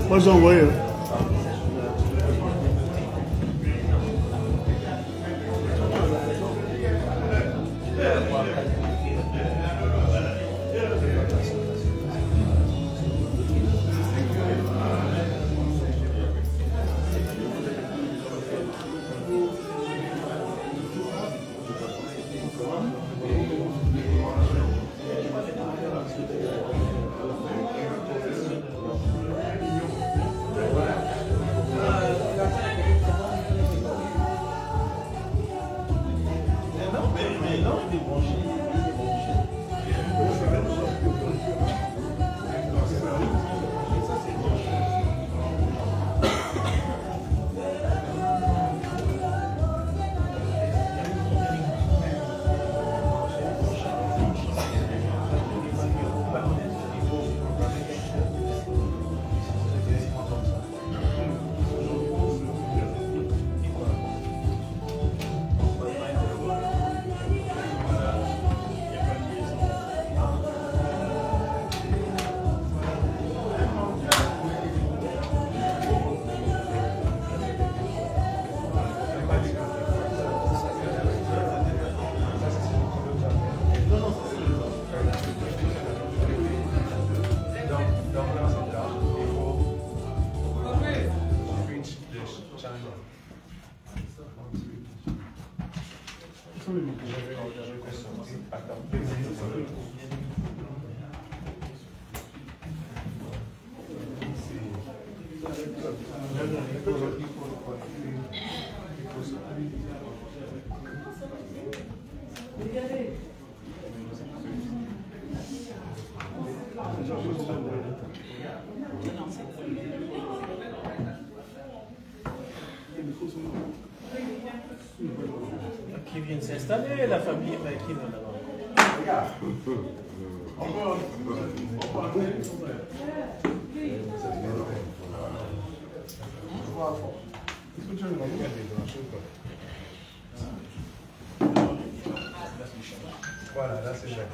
Moi j'ai envoyé. Qui vient s'installer, la famille, mais qui vient là-bas. Voilà, là c'est vrai.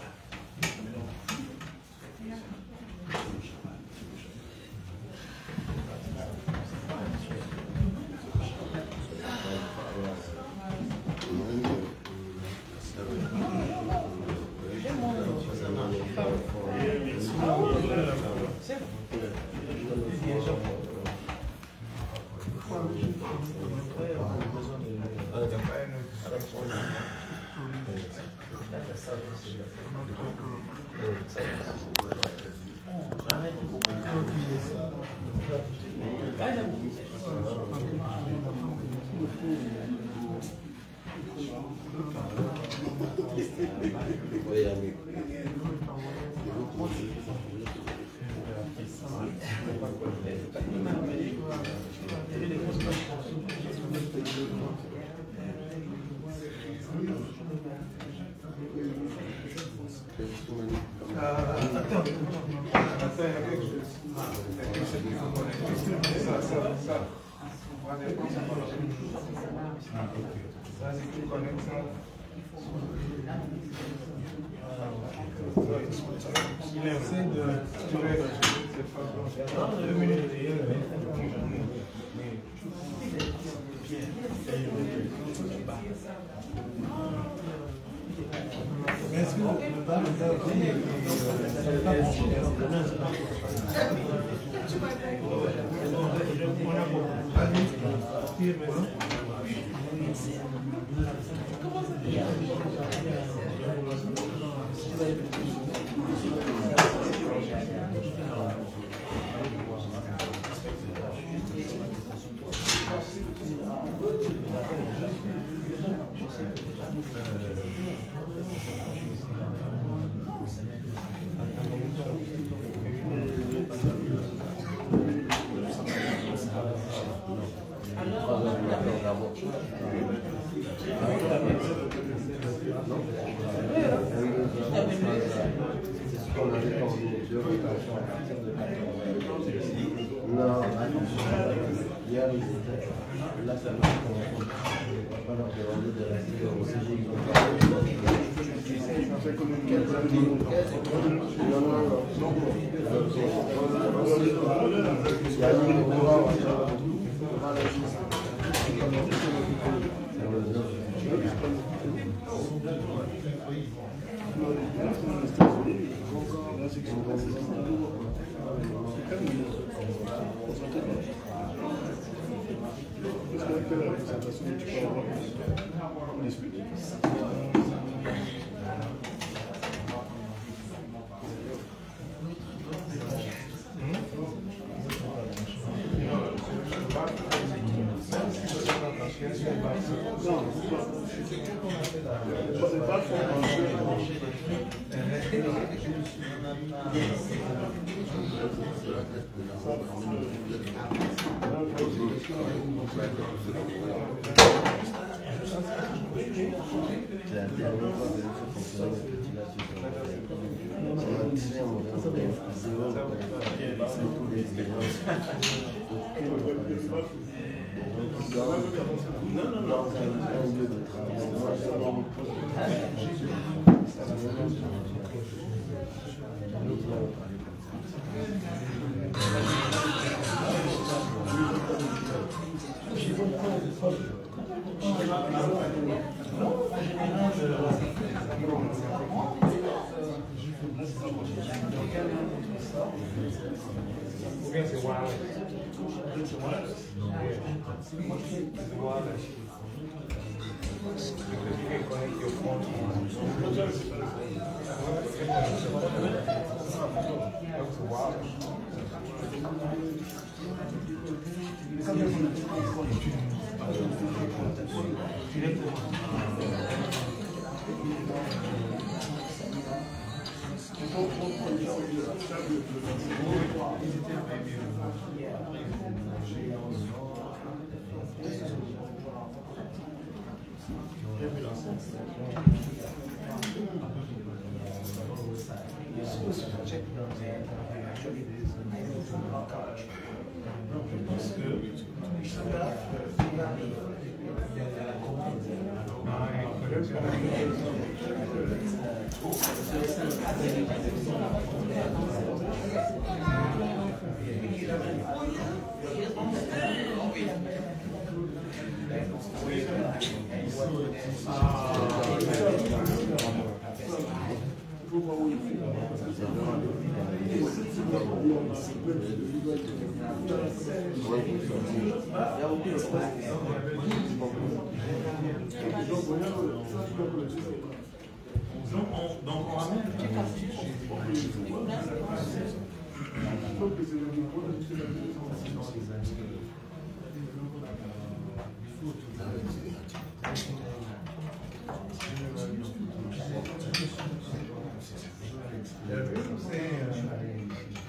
Donc on ramène le petit cartouche.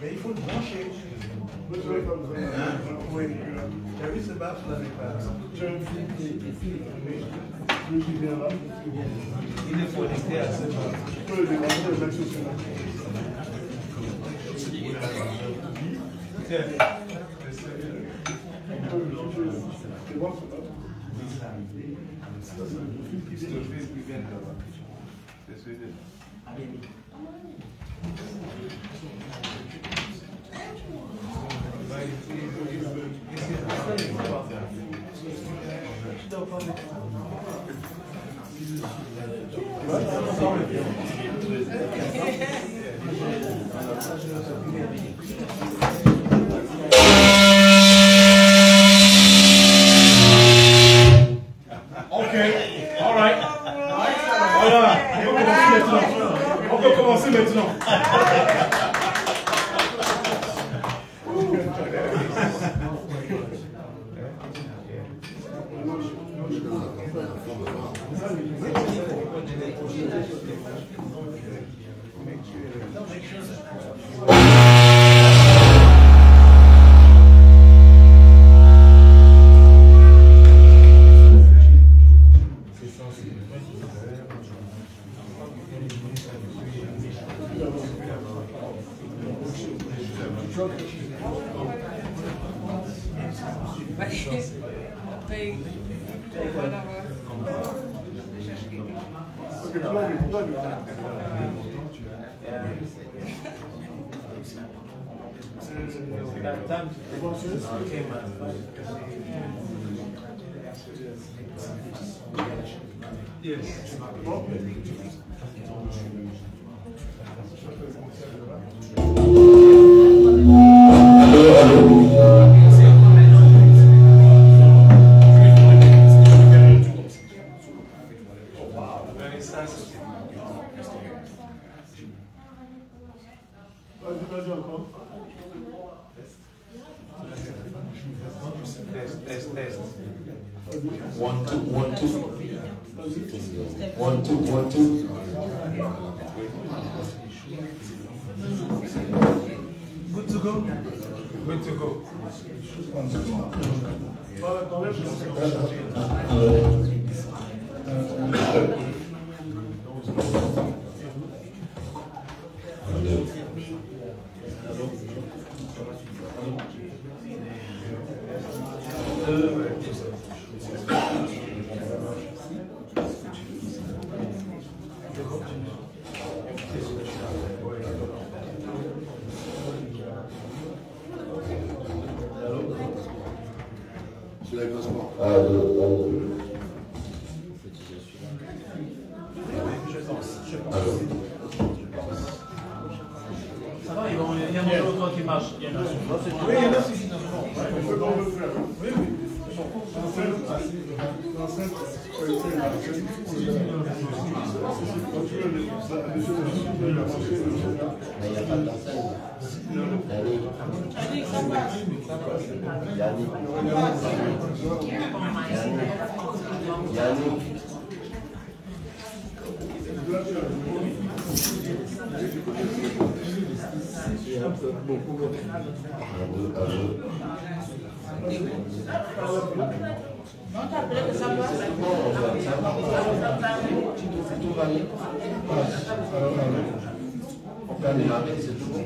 Mais il faut le brancher. Oui. Tu as vu ce bas, je ne l'avais pas. Il est connecté à ce bas. Tu peux le débrancher. On peut commencer maintenant. That time came out. Yes. Test. 1, 2, 1, 2. 1, 2, 1, 2. Good to go. Good to go. Ça va, il y a un autre qui marche. Oui, il y en a suffisamment. On peut le faire. Oui. Il n'y a pas de personne. On peut démarrer, c'est tout bon.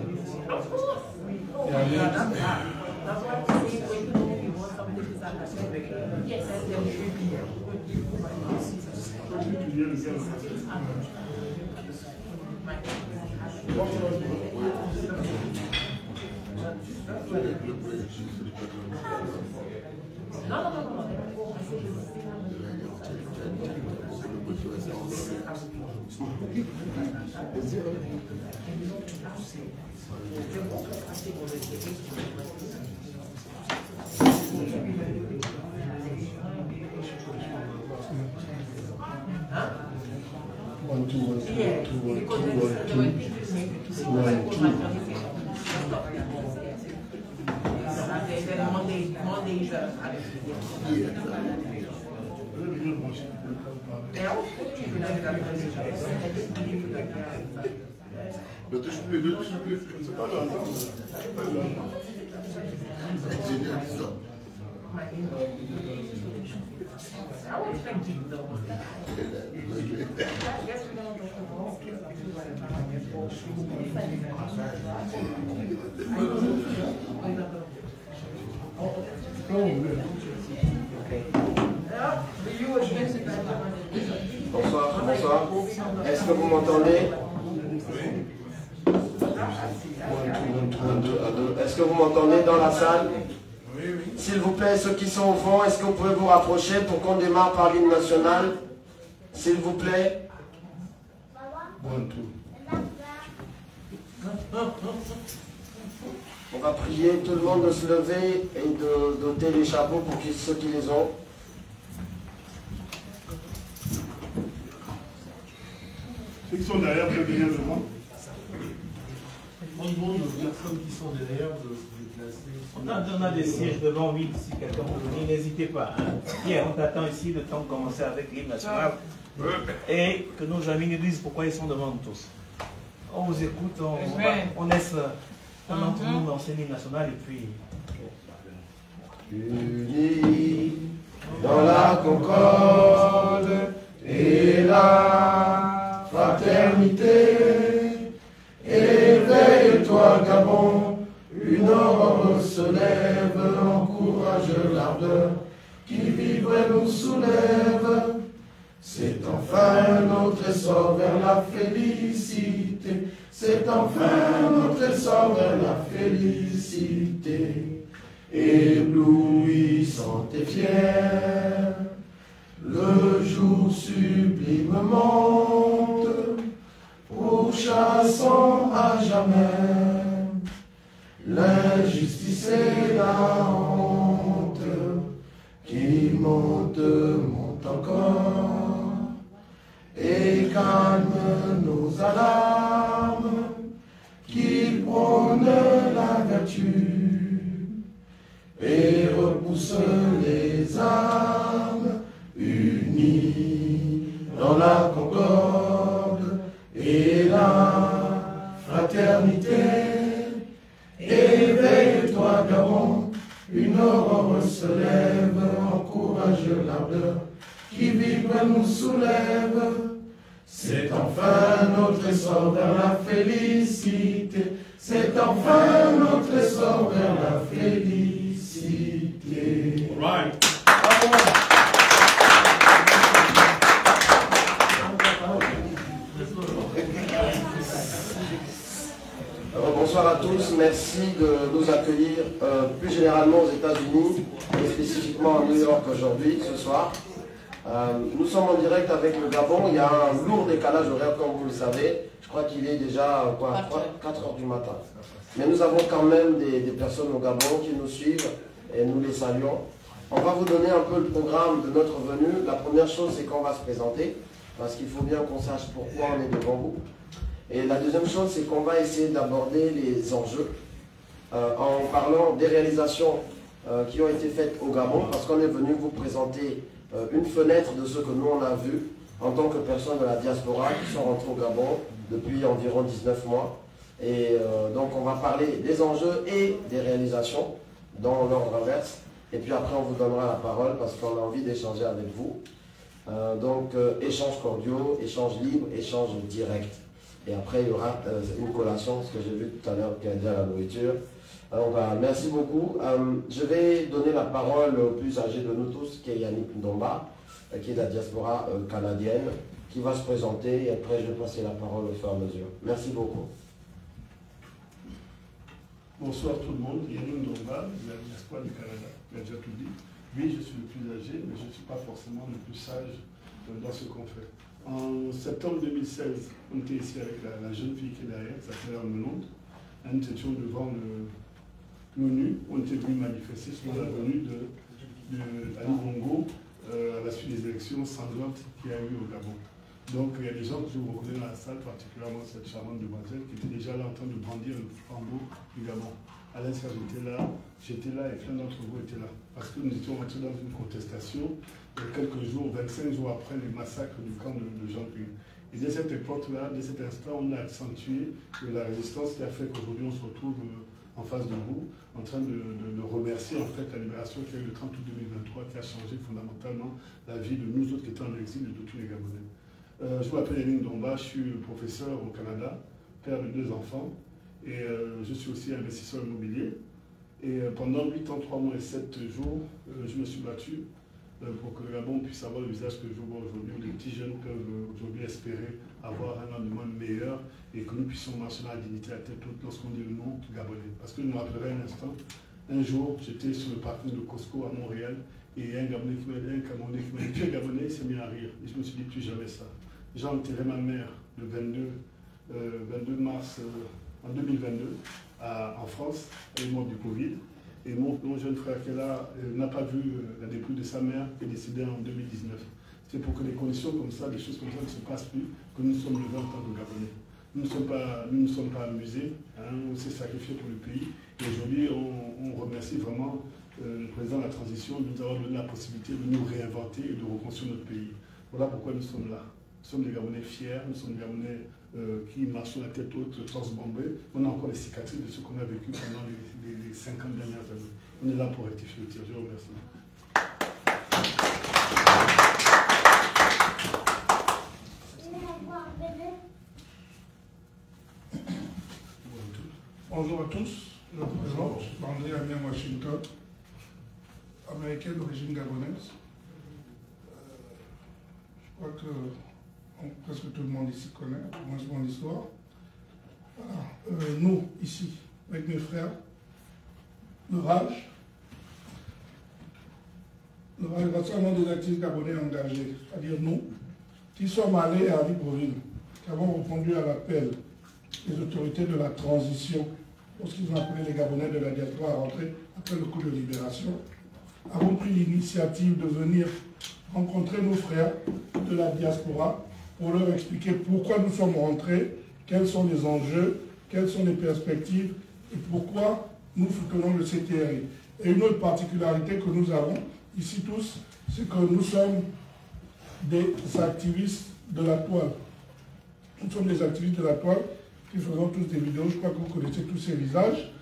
Ne touche plus, c'est pas grave. Bonsoir. Est-ce que vous m'entendez? Est-ce que vous m'entendez dans la salle? S'il vous plaît, ceux qui sont au fond, est-ce que vous pouvez vous rapprocher pour qu'on démarre par l'hymne national? S'il vous plaît. On va prier tout le monde de se lever et de doter les chapeaux pour ceux qui les ont. Ceux qui sont derrière peuvent venir devant. On demande aux personnes qui sont derrière de se déplacer. On a des sièges devant, oui, si quelqu'un peut venir, n'hésitez pas. Hein. Pierre, on t'attend ici le temps de commencer avec l'hymne national. Et que nos amis nous disent pourquoi ils sont devant nous tous. On vous écoute, on laisse pendant tout le monde lancer l'hymne national et puis... Unis dans la concorde et la fraternité, éveille-toi Gabon, une aurore se lève, encourage l'ardeur qui vivrait nous soulève, C'est enfin notre essor vers la félicité. C'est enfin notre essor vers la félicité. Éblouissante et fière, le jour sublime monte, pourchassant à jamais l'injustice et la honte, qui monte encore, et calme nos alarmes, qui prône la vertu, et repousse les âmes unies dans la concorde et la fraternité. Éveille-toi, Gabon, une aurore se lève, encourage l'ardeur qui vibre nous soulève. C'est enfin notre essor vers la félicité. C'est enfin notre essor vers la félicité. All right. Bonsoir à tous, merci de nous accueillir plus généralement aux États-Unis et spécifiquement à New York aujourd'hui, ce soir. Nous sommes en direct avec le Gabon, il y a un lourd décalage horaire comme vous le savez, je crois qu'il est déjà 4 heures du matin. Mais nous avons quand même des personnes au Gabon qui nous suivent et nous les saluons. On va vous donner un peu le programme de notre venue. La première chose, c'est qu'on va se présenter, parce qu'il faut bien qu'on sache pourquoi on est devant vous. Et la deuxième chose, c'est qu'on va essayer d'aborder les enjeux en parlant des réalisations qui ont été faites au Gabon, parce qu'on est venu vous présenter une fenêtre de ce que nous on a vu en tant que personnes de la diaspora qui sont rentrées au Gabon depuis environ 19 mois. Et donc on va parler des enjeux et des réalisations dans l'ordre inverse. Et puis après on vous donnera la parole parce qu'on a envie d'échanger avec vous. Donc échanges cordiaux, échanges libres, échanges directs. Et après, il y aura une collation, ce que j'ai vu tout à l'heure, qui a déjà la nourriture. Alors, merci beaucoup. Je vais donner la parole au plus âgé de nous tous, qui est Yannick Ndomba, qui est de la diaspora canadienne, qui va se présenter. Et après, je vais passer la parole au fur et à mesure. Merci beaucoup. Bonsoir tout le monde, Yannick Ndomba, de la diaspora du Canada. Il a déjà tout dit. Oui, je suis le plus âgé, mais je ne suis pas forcément le plus sage dans ce qu'on fait. En septembre 2016, on était ici avec la jeune fille qui est derrière, qui s'appelle Armelonde. Nous étions devant l'ONU. On était venus manifester sur la venue d'Ali Bongo à la suite des élections sanglantes qu'il y a eu au Gabon. Donc il y a des gens que je vous reconnais dans la salle, particulièrement cette charmante demoiselle qui était déjà là en train de brandir le flambeau du Gabon. Alain Serge était là, j'étais là et plein d'entre vous étaient là. Parce que nous étions entrés dans une contestation quelques jours, 25 jours après le massacre du camp de Jean-Pierre. Et dès cette époque-là, dès cet instant, on a accentué la résistance qui a fait qu'aujourd'hui on se retrouve en face de vous, en train de remercier en fait la libération qui a eu le 30 août 2023, qui a changé fondamentalement la vie de nous autres qui étions en exil et de tous les Gabonais. Je m'appelle Yannick Ndomba, je suis professeur au Canada, père de 2 enfants, et je suis aussi investisseur immobilier. Et pendant 8 ans, 3 mois et 7 jours, je me suis battu pour que le Gabon puisse avoir le visage que je vois aujourd'hui, où les petits jeunes peuvent aujourd'hui espérer avoir un lendemain meilleur et que nous puissions marcher dans la dignité à tête haute lorsqu'on dit le nom gabonais. Parce que je me rappellerai un instant, un jour, j'étais sur le parking de Costco à Montréal et un Gabonais qui m'a dit, tu es Gabonais, il s'est mis à rire. Et je me suis dit, plus jamais ça. J'ai enterré ma mère le 22 mars en 2022 en France, elle est morte du Covid. Et mon jeune frère qui est là n'a pas vu la dépouille de sa mère qui est décédée en 2019. C'est pour que des conditions comme ça, des choses comme ça ne se passent plus, que nous sommes levés en tant que Gabonais. Nous ne sommes pas amusés, hein, on s'est sacrifié pour le pays. Et aujourd'hui, on remercie vraiment le président de la transition de nous avoir donné la possibilité de nous réinventer et de reconstruire notre pays. Voilà pourquoi nous sommes là. Nous sommes des Gabonais fiers, nous sommes des Gabonais qui marchent sur la tête haute, torse bombé. On a encore les cicatrices de ce qu'on a vécu pendant les 50 dernières années. On est là pour rectifier le tir. Je vous remercie. Bonjour à tous. Je me présente, André Amien Washington, américain d'origine gabonaise. crois que presque tout le monde ici connaît, au moins mon histoire. Voilà. Nous, ici, avec mes frères, le RAJ, le Rassemblement des activistes gabonais engagés, c'est-à-dire nous, qui sommes allés à Libreville, qui avons répondu à l'appel des autorités de la transition, lorsqu'ils ont appelé les Gabonais de la diaspora à rentrer après le coup de libération, avons pris l'initiative de venir rencontrer nos frères de la diaspora pour leur expliquer pourquoi nous sommes rentrés, quels sont les enjeux, quelles sont les perspectives et pourquoi nous soutenons le CTRI. Et une autre particularité que nous avons ici tous, c'est que nous sommes des activistes de la toile. Nous sommes des activistes de la toile qui faisons tous des vidéos, je crois que vous connaissez tous ces visages.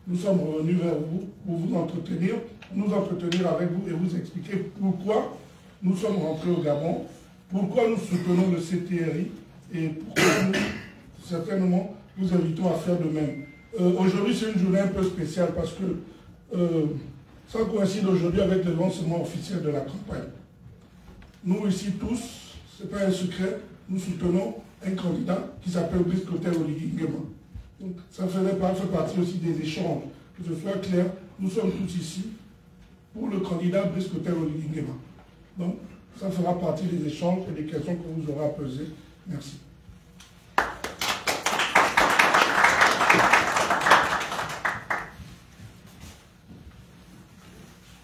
Nous sommes revenus vers vous pour vous entretenir, nous entretenir avec vous et vous expliquer pourquoi nous sommes rentrés au Gabon, pourquoi nous soutenons le CTRI et pourquoi nous, certainement, nous invitons à faire de même. Aujourd'hui, c'est une journée un peu spéciale parce que ça coïncide aujourd'hui avec le lancement officiel de la campagne. Nous ici tous, ce n'est pas un secret, nous soutenons un candidat qui s'appelle Brice Clotaire Oligui Nguema. Donc ça fait partie aussi des échanges. Que ce soit clair, nous sommes tous ici pour le candidat Brice Clotaire Oligui Nguema. Donc ça fera partie des échanges et des questions que vous aurez à poser. Merci.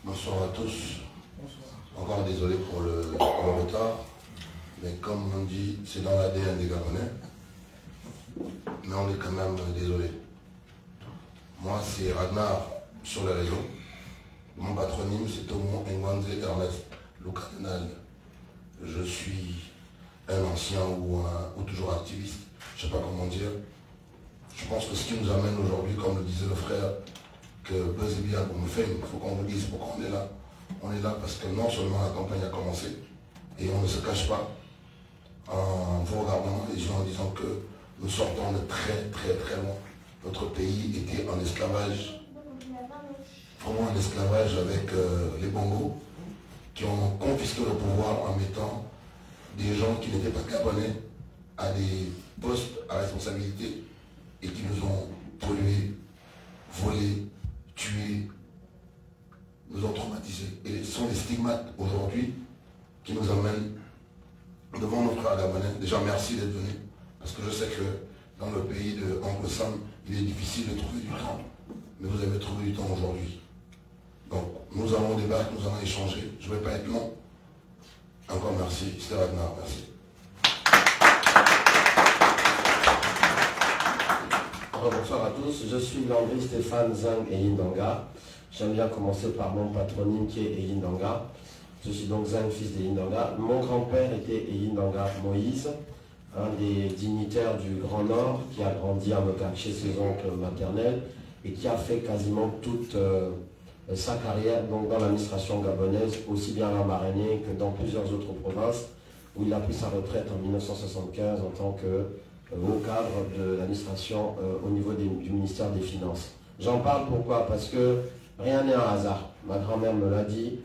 Bonsoir à tous. Encore désolé pour le retard, mais comme on dit, c'est dans l'ADN des Gabonais. Mais on est quand même désolé. Moi, c'est Ragnar sur les réseaux. Mon patronyme, c'est Tomo Ngwanze Ernest, le cardinal. Je suis un ancien ou toujours activiste, je ne sais pas comment dire. Je pense que ce qui nous amène aujourd'hui, comme le disait le frère, que Buzz et bien pour me faire, il faut qu'on vous dise pourquoi on est là. On est là parce que non seulement la campagne a commencé, et on ne se cache pas en vous regardant les gens en disant que nous sortons de très très très loin. Notre pays était en esclavage, vraiment en esclavage avec les Bongos, qui ont confisqué le pouvoir en mettant des gens qui n'étaient pas gabonais à des postes à responsabilité et qui nous ont pollués, volés, tués, nous ont traumatisés. Et ce sont les stigmates aujourd'hui qui nous amènent devant nos frères gabonais. Déjà, merci d'être venus, parce que je sais que dans le pays de Oncle Sam, il est difficile de trouver du temps, mais vous avez trouvé du temps aujourd'hui. Donc, nous allons débattre, nous allons échanger. Je ne vais pas être long. Encore merci. C'était Ragnar, merci. Bonsoir à tous, je suis Landry Stéphane Zang Eyindanga. J'aime bien commencer par mon patronyme qui est Eyindanga. Je suis donc Zang, fils d'Eyindanga. Mon grand-père était Eyindanga Moïse, un des dignitaires du Grand Nord qui a grandi à Mekak chez ses oncles maternels et qui a fait quasiment toute sa carrière donc, dans l'administration gabonaise, aussi bien à la Maranée que dans plusieurs autres provinces, où il a pris sa retraite en 1975 en tant que haut cadre de l'administration au niveau du ministère des Finances. J'en parle pourquoi? Parce que rien n'est un hasard. Ma grand-mère me l'a dit,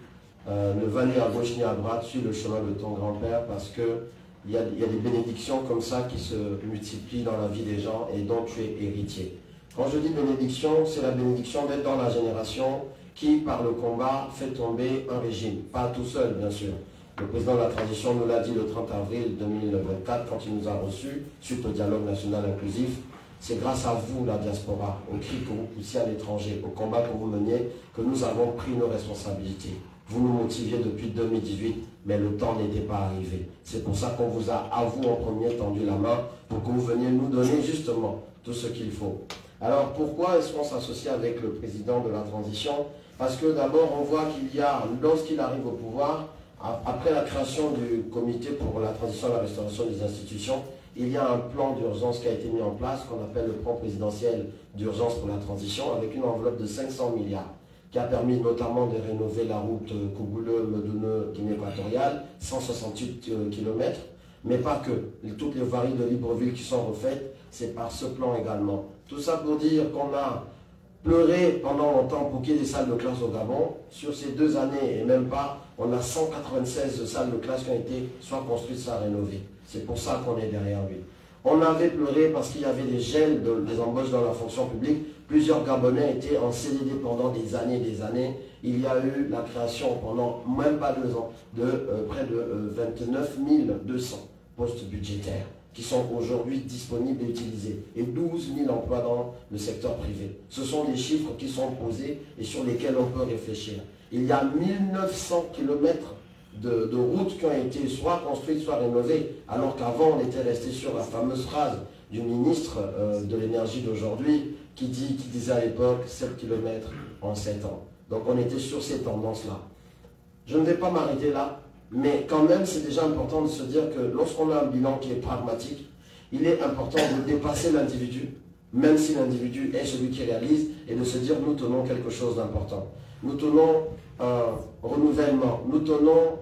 ne va ni à gauche ni à droite, suis le chemin de ton grand-père, parce qu'il y a des bénédictions comme ça qui se multiplient dans la vie des gens et dont tu es héritier. Quand je dis bénédiction, c'est la bénédiction d'être dans la génération qui, par le combat, fait tomber un régime. Pas tout seul, bien sûr. Le président de la transition nous l'a dit le 30 avril 2024 quand il nous a reçus, suite au dialogue national inclusif. C'est grâce à vous, la diaspora, aux cris que vous poussiez à l'étranger, au combat que vous meniez, que nous avons pris nos responsabilités. Vous nous motiviez depuis 2018, mais le temps n'était pas arrivé. C'est pour ça qu'on vous a, à vous en premier, tendu la main pour que vous veniez nous donner justement tout ce qu'il faut. Alors pourquoi est-ce qu'on s'associe avec le président de la transition? Parce que d'abord, on voit qu'il y a, lorsqu'il arrive au pouvoir, après la création du comité pour la transition et la restauration des institutions, il y a un plan d'urgence qui a été mis en place, qu'on appelle le plan présidentiel d'urgence pour la transition, avec une enveloppe de 500 milliards, qui a permis notamment de rénover la route Kougouleu-Medoune-Guinée équatoriale, 168 km, mais pas que. Toutes les voiries de Libreville qui sont refaites, c'est par ce plan également. Tout ça pour dire qu'on a pleuré pendant longtemps pour qu'il y ait des salles de classe au Gabon. Sur ces 2 années, et même pas, On a 196 salles de classe qui ont été soit construites, soit rénovées. C'est pour ça qu'on est derrière lui. On avait pleuré parce qu'il y avait des gels des embauches dans la fonction publique. Plusieurs Gabonais étaient en CDD pendant des années et des années. Il y a eu la création pendant même pas 2 ans de près de 29 200 postes budgétaires qui sont aujourd'hui disponibles et utilisés. Et 12 000 emplois dans le secteur privé. Ce sont des chiffres qui sont posés et sur lesquels on peut réfléchir. Il y a 1900 km de routes qui ont été soit construites, soit rénovées, alors qu'avant on était resté sur la fameuse phrase du ministre de l'énergie d'aujourd'hui qui disait à l'époque 7 km en 7 ans. Donc on était sur ces tendances-là. Je ne vais pas m'arrêter là, mais quand même c'est déjà important de se dire que lorsqu'on a un bilan qui est pragmatique, il est important de dépasser l'individu, même si l'individu est celui qui réalise, et de se dire nous tenons quelque chose d'important. Nous tenons un renouvellement, nous tenons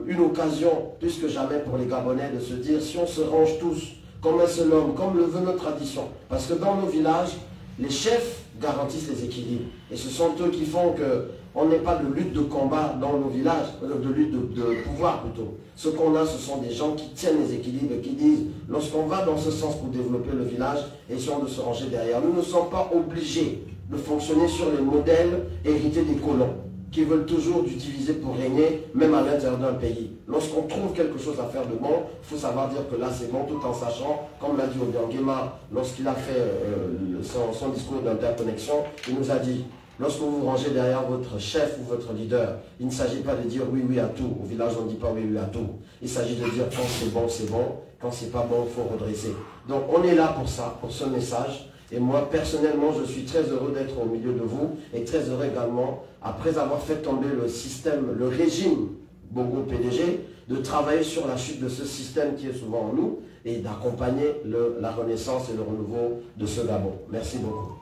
une occasion plus que jamais pour les Gabonais de se dire si on se range tous comme un seul homme, comme le veut notre tradition. Parce que dans nos villages, les chefs garantissent les équilibres. Et ce sont eux qui font qu'on n'ait pas de lutte de combat dans nos villages, de lutte de pouvoir plutôt. Ce qu'on a, ce sont des gens qui tiennent les équilibres et qui disent, lorsqu'on va dans ce sens pour développer le village, essayons de se ranger derrière. Nous ne sommes pas obligés de fonctionner sur les modèles hérités des colons, qui veulent toujours du diviser pour régner, même à l'intérieur d'un pays. Lorsqu'on trouve quelque chose à faire de bon, il faut savoir dire que là c'est bon, tout en sachant, comme l'a dit Obiangema, lorsqu'il a fait son discours d'interconnexion, il nous a dit, lorsque vous vous rangez derrière votre chef ou votre leader, il ne s'agit pas de dire oui, oui à tout. Au village, on ne dit pas oui, oui à tout. Il s'agit de dire quand c'est bon, quand c'est pas bon, il faut redresser. Donc on est là pour ça, pour ce message. Et moi, personnellement, je suis très heureux d'être au milieu de vous et très heureux également, après avoir fait tomber le système, le régime Bongo PDG, de travailler sur la chute de ce système qui est souvent en nous et d'accompagner la renaissance et le renouveau de ce Gabon. Merci beaucoup.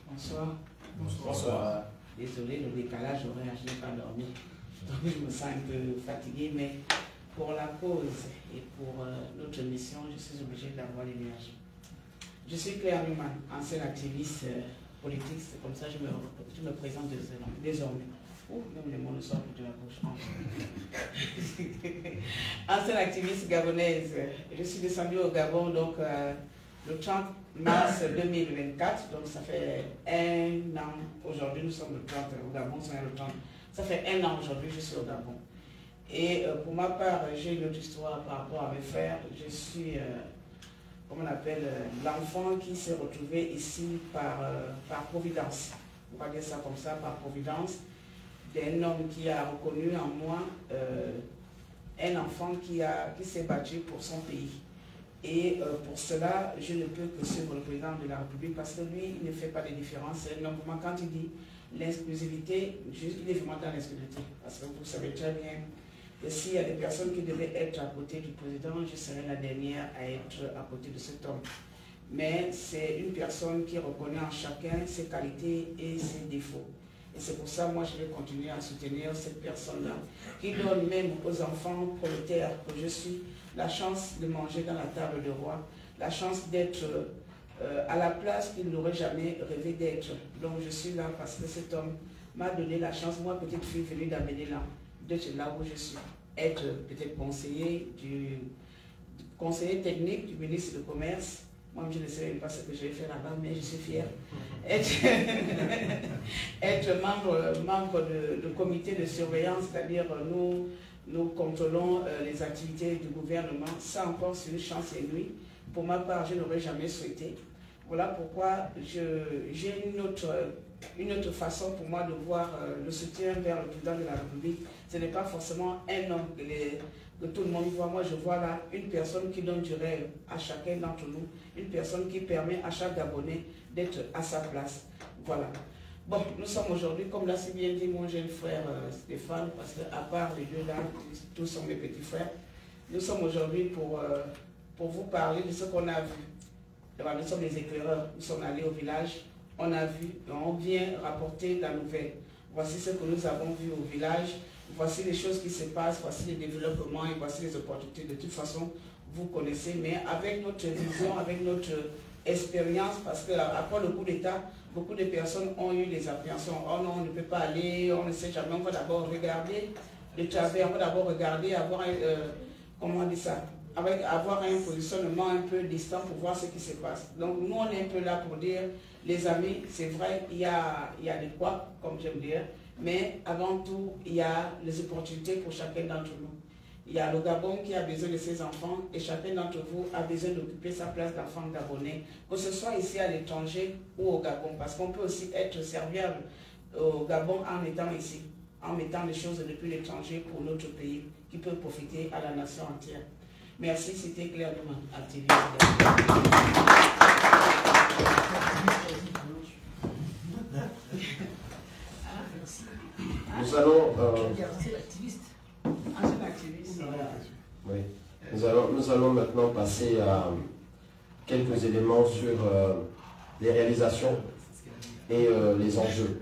Bonsoir. Bonsoir. Désolé, le décalage horaire, je n'ai pas dormi. Donc je me sens un peu fatiguée, mais pour la cause et pour notre mission, je suis obligée d'avoir l'énergie. Je suis Claire Newman, ancienne activiste politique, c'est comme ça que je me présente désormais. Oh, même les mots ne sortent plus de la bouche. Ancienne activiste gabonaise. Je suis descendue au Gabon donc le 30 mars 2024, donc ça fait 1 an. Aujourd'hui, nous sommes le 30 au Gabon, le 30. Ça fait 1 an aujourd'hui, je suis au Gabon. Et pour ma part, j'ai une autre histoire par rapport à mes frères. Je suis, comment on appelle, l'enfant qui s'est retrouvé ici par providence. On va dire ça comme ça, par providence, d'un homme qui a reconnu en moi un enfant qui s'est battu pour son pays. Et pour cela, je ne peux que suivre le président de la République parce que lui, il ne fait pas de différence. Donc, quand il dit l'exclusivité, il est vraiment dans l'exclusivité. Parce que vous savez très bien que s'il y a des personnes qui devaient être à côté du président, je serai la dernière à être à côté de cet homme. Mais c'est une personne qui reconnaît en chacun ses qualités et ses défauts. Et c'est pour ça, moi, je vais continuer à soutenir cette personne-là, qui donne même aux enfants prolétaires que je suis la chance de manger dans la table de roi, la chance d'être à la place qu'il n'aurait jamais rêvé d'être. Donc je suis là parce que cet homme m'a donné la chance, moi petite fille venue d'amener là, d'être là où je suis. Être peut-être conseiller technique du ministre du Commerce. Moi je ne sais même pas ce que je vais faire là-bas, mais je suis fière. Être membre de comité de surveillance, c'est-à-dire nous contrôlons les activités du gouvernement. Ça encore, c'est une chance inouïe. Pour ma part, je n'aurais jamais souhaité. Voilà pourquoi j'ai une autre façon pour moi de voir le soutien vers le président de la République. Ce n'est pas forcément un homme que tout le monde voit. Moi, je vois là une personne qui donne du rêve à chacun d'entre nous. Une personne qui permet à chaque Gabonais d'être à sa place. Voilà. Bon, nous sommes aujourd'hui, comme l'a si bien dit mon jeune frère Stéphane, parce qu'à part les deux là, tous sont mes petits frères, nous sommes aujourd'hui pour vous parler de ce qu'on a vu. Alors, nous sommes les éclaireurs, nous sommes allés au village, on a vu, on vient rapporter la nouvelle. Voici ce que nous avons vu au village, voici les choses qui se passent, voici les développements et voici les opportunités. De toute façon, vous connaissez, mais avec notre vision, avec notre expérience, parce qu'après le coup d'État, beaucoup de personnes ont eu des appréhensions. Oh non, on ne peut pas aller, on ne sait jamais, on va d'abord regarder le travail, on va d'abord regarder, avoir comment on dit ça, avoir un positionnement un peu distant pour voir ce qui se passe. Donc nous, on est un peu là pour dire, les amis, c'est vrai, il y a des quoi, comme j'aime dire, mais avant tout, il y a les opportunités pour chacun d'entre nous. Il y a le Gabon qui a besoin de ses enfants et chacun d'entre vous a besoin d'occuper sa place d'enfant gabonais, que ce soit ici à l'étranger ou au Gabon, parce qu'on peut aussi être serviable au Gabon en étant ici, en mettant les choses depuis l'étranger pour notre pays, qui peut profiter à la nation entière. Merci, c'était Claire de activiste. Nous allons... Oui. Nous allons maintenant passer à quelques éléments sur les réalisations et les enjeux.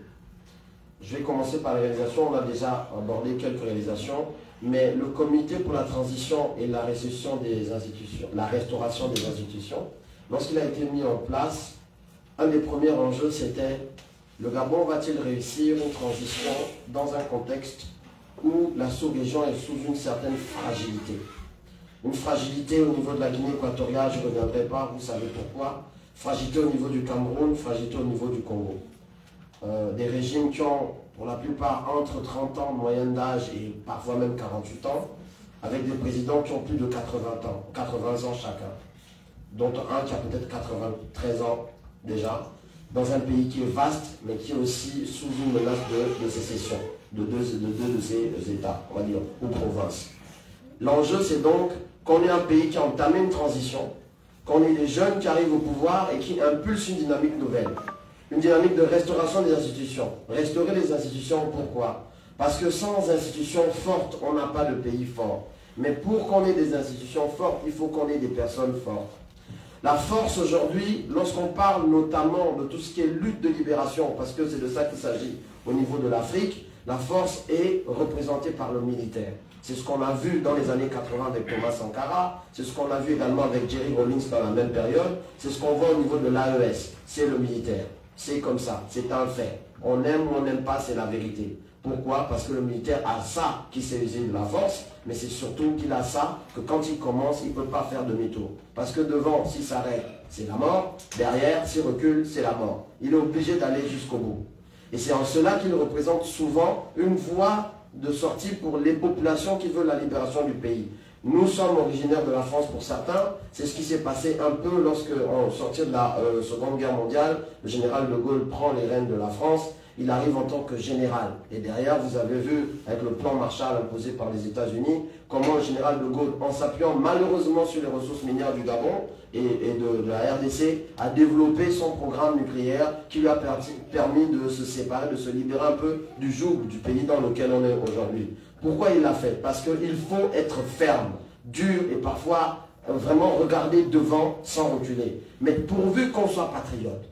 Je vais commencer par les réalisations. On a déjà abordé quelques réalisations, mais le comité pour la transition et la restitution des institutions, la restauration des institutions, lorsqu'il a été mis en place, un des premiers enjeux c'était: le Gabon va-t-il réussir une transition dans un contexte où la sous-région est sous une certaine fragilité? Une fragilité au niveau de la Guinée équatoriale, je ne reviendrai pas, vous savez pourquoi. Fragilité au niveau du Cameroun, fragilité au niveau du Congo. Des régimes qui ont, pour la plupart, entre 30 ans de moyenne d'âge et parfois même 48 ans, avec des présidents qui ont plus de 80 ans chacun, dont un qui a peut-être 93 ans déjà, dans un pays qui est vaste, mais qui est aussi sous une menace de sécession de deux de ces États, on va dire, ou provinces. L'enjeu, c'est donc qu'on ait un pays qui a entamé une transition, qu'on ait des jeunes qui arrivent au pouvoir et qui impulsent une dynamique nouvelle. Une dynamique de restauration des institutions. Restaurer les institutions, pourquoi? Parce que sans institutions fortes, on n'a pas de pays fort. Mais pour qu'on ait des institutions fortes, il faut qu'on ait des personnes fortes. La force aujourd'hui, lorsqu'on parle notamment de tout ce qui est lutte de libération, parce que c'est de ça qu'il s'agit au niveau de l'Afrique, la force est représentée par le militaire. C'est ce qu'on a vu dans les années 80 avec Thomas Sankara, c'est ce qu'on a vu également avec Jerry Rawlings dans la même période, c'est ce qu'on voit au niveau de l'AES, c'est le militaire. C'est comme ça, c'est un fait. On aime ou on n'aime pas, c'est la vérité. Pourquoi? Parce que le militaire a ça qui sait user de la force, mais c'est surtout qu'il a ça que quand il commence, il ne peut pas faire demi-tour. Parce que devant, s'il s'arrête, c'est la mort. Derrière, s'il recule, c'est la mort. Il est obligé d'aller jusqu'au bout. Et c'est en cela qu'il représente souvent une voie de sortie pour les populations qui veulent la libération du pays. Nous sommes originaires de la France pour certains. C'est ce qui s'est passé un peu lorsque, en sortie de la Seconde Guerre mondiale, le général de Gaulle prend les rênes de la France. Il arrive en tant que général. Et derrière, vous avez vu, avec le plan Marshall imposé par les États-Unis, comment le général de Gaulle, en s'appuyant malheureusement sur les ressources minières du Gabon et de la RDC, a développé son programme nucléaire qui lui a permis de se séparer, de se libérer un peu du joug du pays dans lequel on est aujourd'hui. Pourquoi il l'a fait? Parce qu'il faut être ferme, dur et parfois vraiment regarder devant sans reculer. Mais pourvu qu'on soit patriote.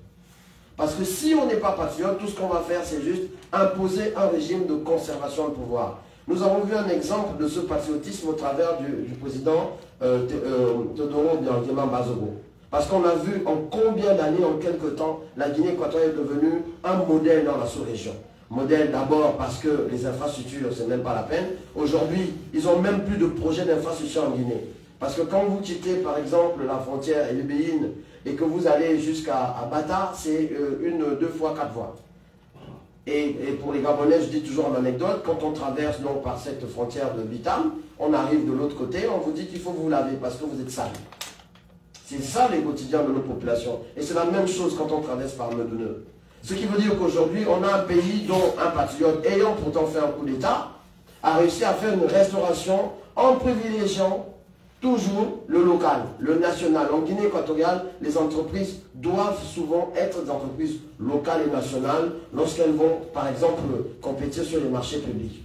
Parce que si on n'est pas patriote, tout ce qu'on va faire, c'est juste imposer un régime de conservation de pouvoir. Nous avons vu un exemple de ce patriotisme au travers du président Teodoro Obiangema Bazogo. Parce qu'on a vu en combien d'années, en quelques temps, la Guinée équatoriale est devenue un modèle dans la sous-région. Modèle d'abord parce que les infrastructures, c'est même pas la peine. Aujourd'hui, ils n'ont même plus de projet d'infrastructure en Guinée. Parce que quand vous quittez par exemple la frontière élébéine et que vous allez jusqu'à Bata, c'est 2 fois 4 voies. Et pour les Gabonais, je dis toujours en anecdote, quand on traverse donc par cette frontière de Bitam, on arrive de l'autre côté, on vous dit qu'il faut vous laver parce que vous êtes sale. C'est ça les quotidiens de notre population. Et c'est la même chose quand on traverse par Medouneux. Ce qui veut dire qu'aujourd'hui, on a un pays dont un patriote, ayant pourtant fait un coup d'État, a réussi à faire une restauration en privilégiant toujours le local, le national. En Guinée équatoriale, les entreprises doivent souvent être des entreprises locales et nationales lorsqu'elles vont, par exemple, compétir sur les marchés publics.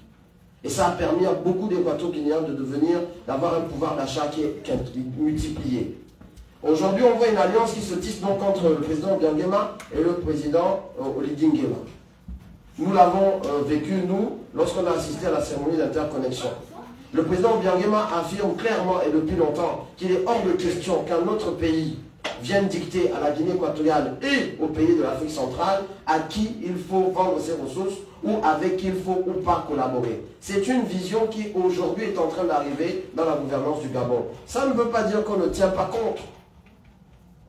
Et ça a permis à beaucoup d'Équato-Guinéens d'avoir un pouvoir d'achat qui est multiplié. Aujourd'hui, on voit une alliance qui se tisse donc entre le président Obiangema et le président Oligui Nguema. Nous l'avons vécu, nous, lorsqu'on a assisté à la cérémonie d'interconnexion. Le président Obiangema affirme clairement et depuis longtemps qu'il est hors de question qu'un autre pays vienne dicter à la Guinée équatoriale et aux pays de l'Afrique centrale à qui il faut vendre ses ressources ou avec qui il faut ou pas collaborer. C'est une vision qui aujourd'hui est en train d'arriver dans la gouvernance du Gabon. Ça ne veut pas dire qu'on ne tient pas compte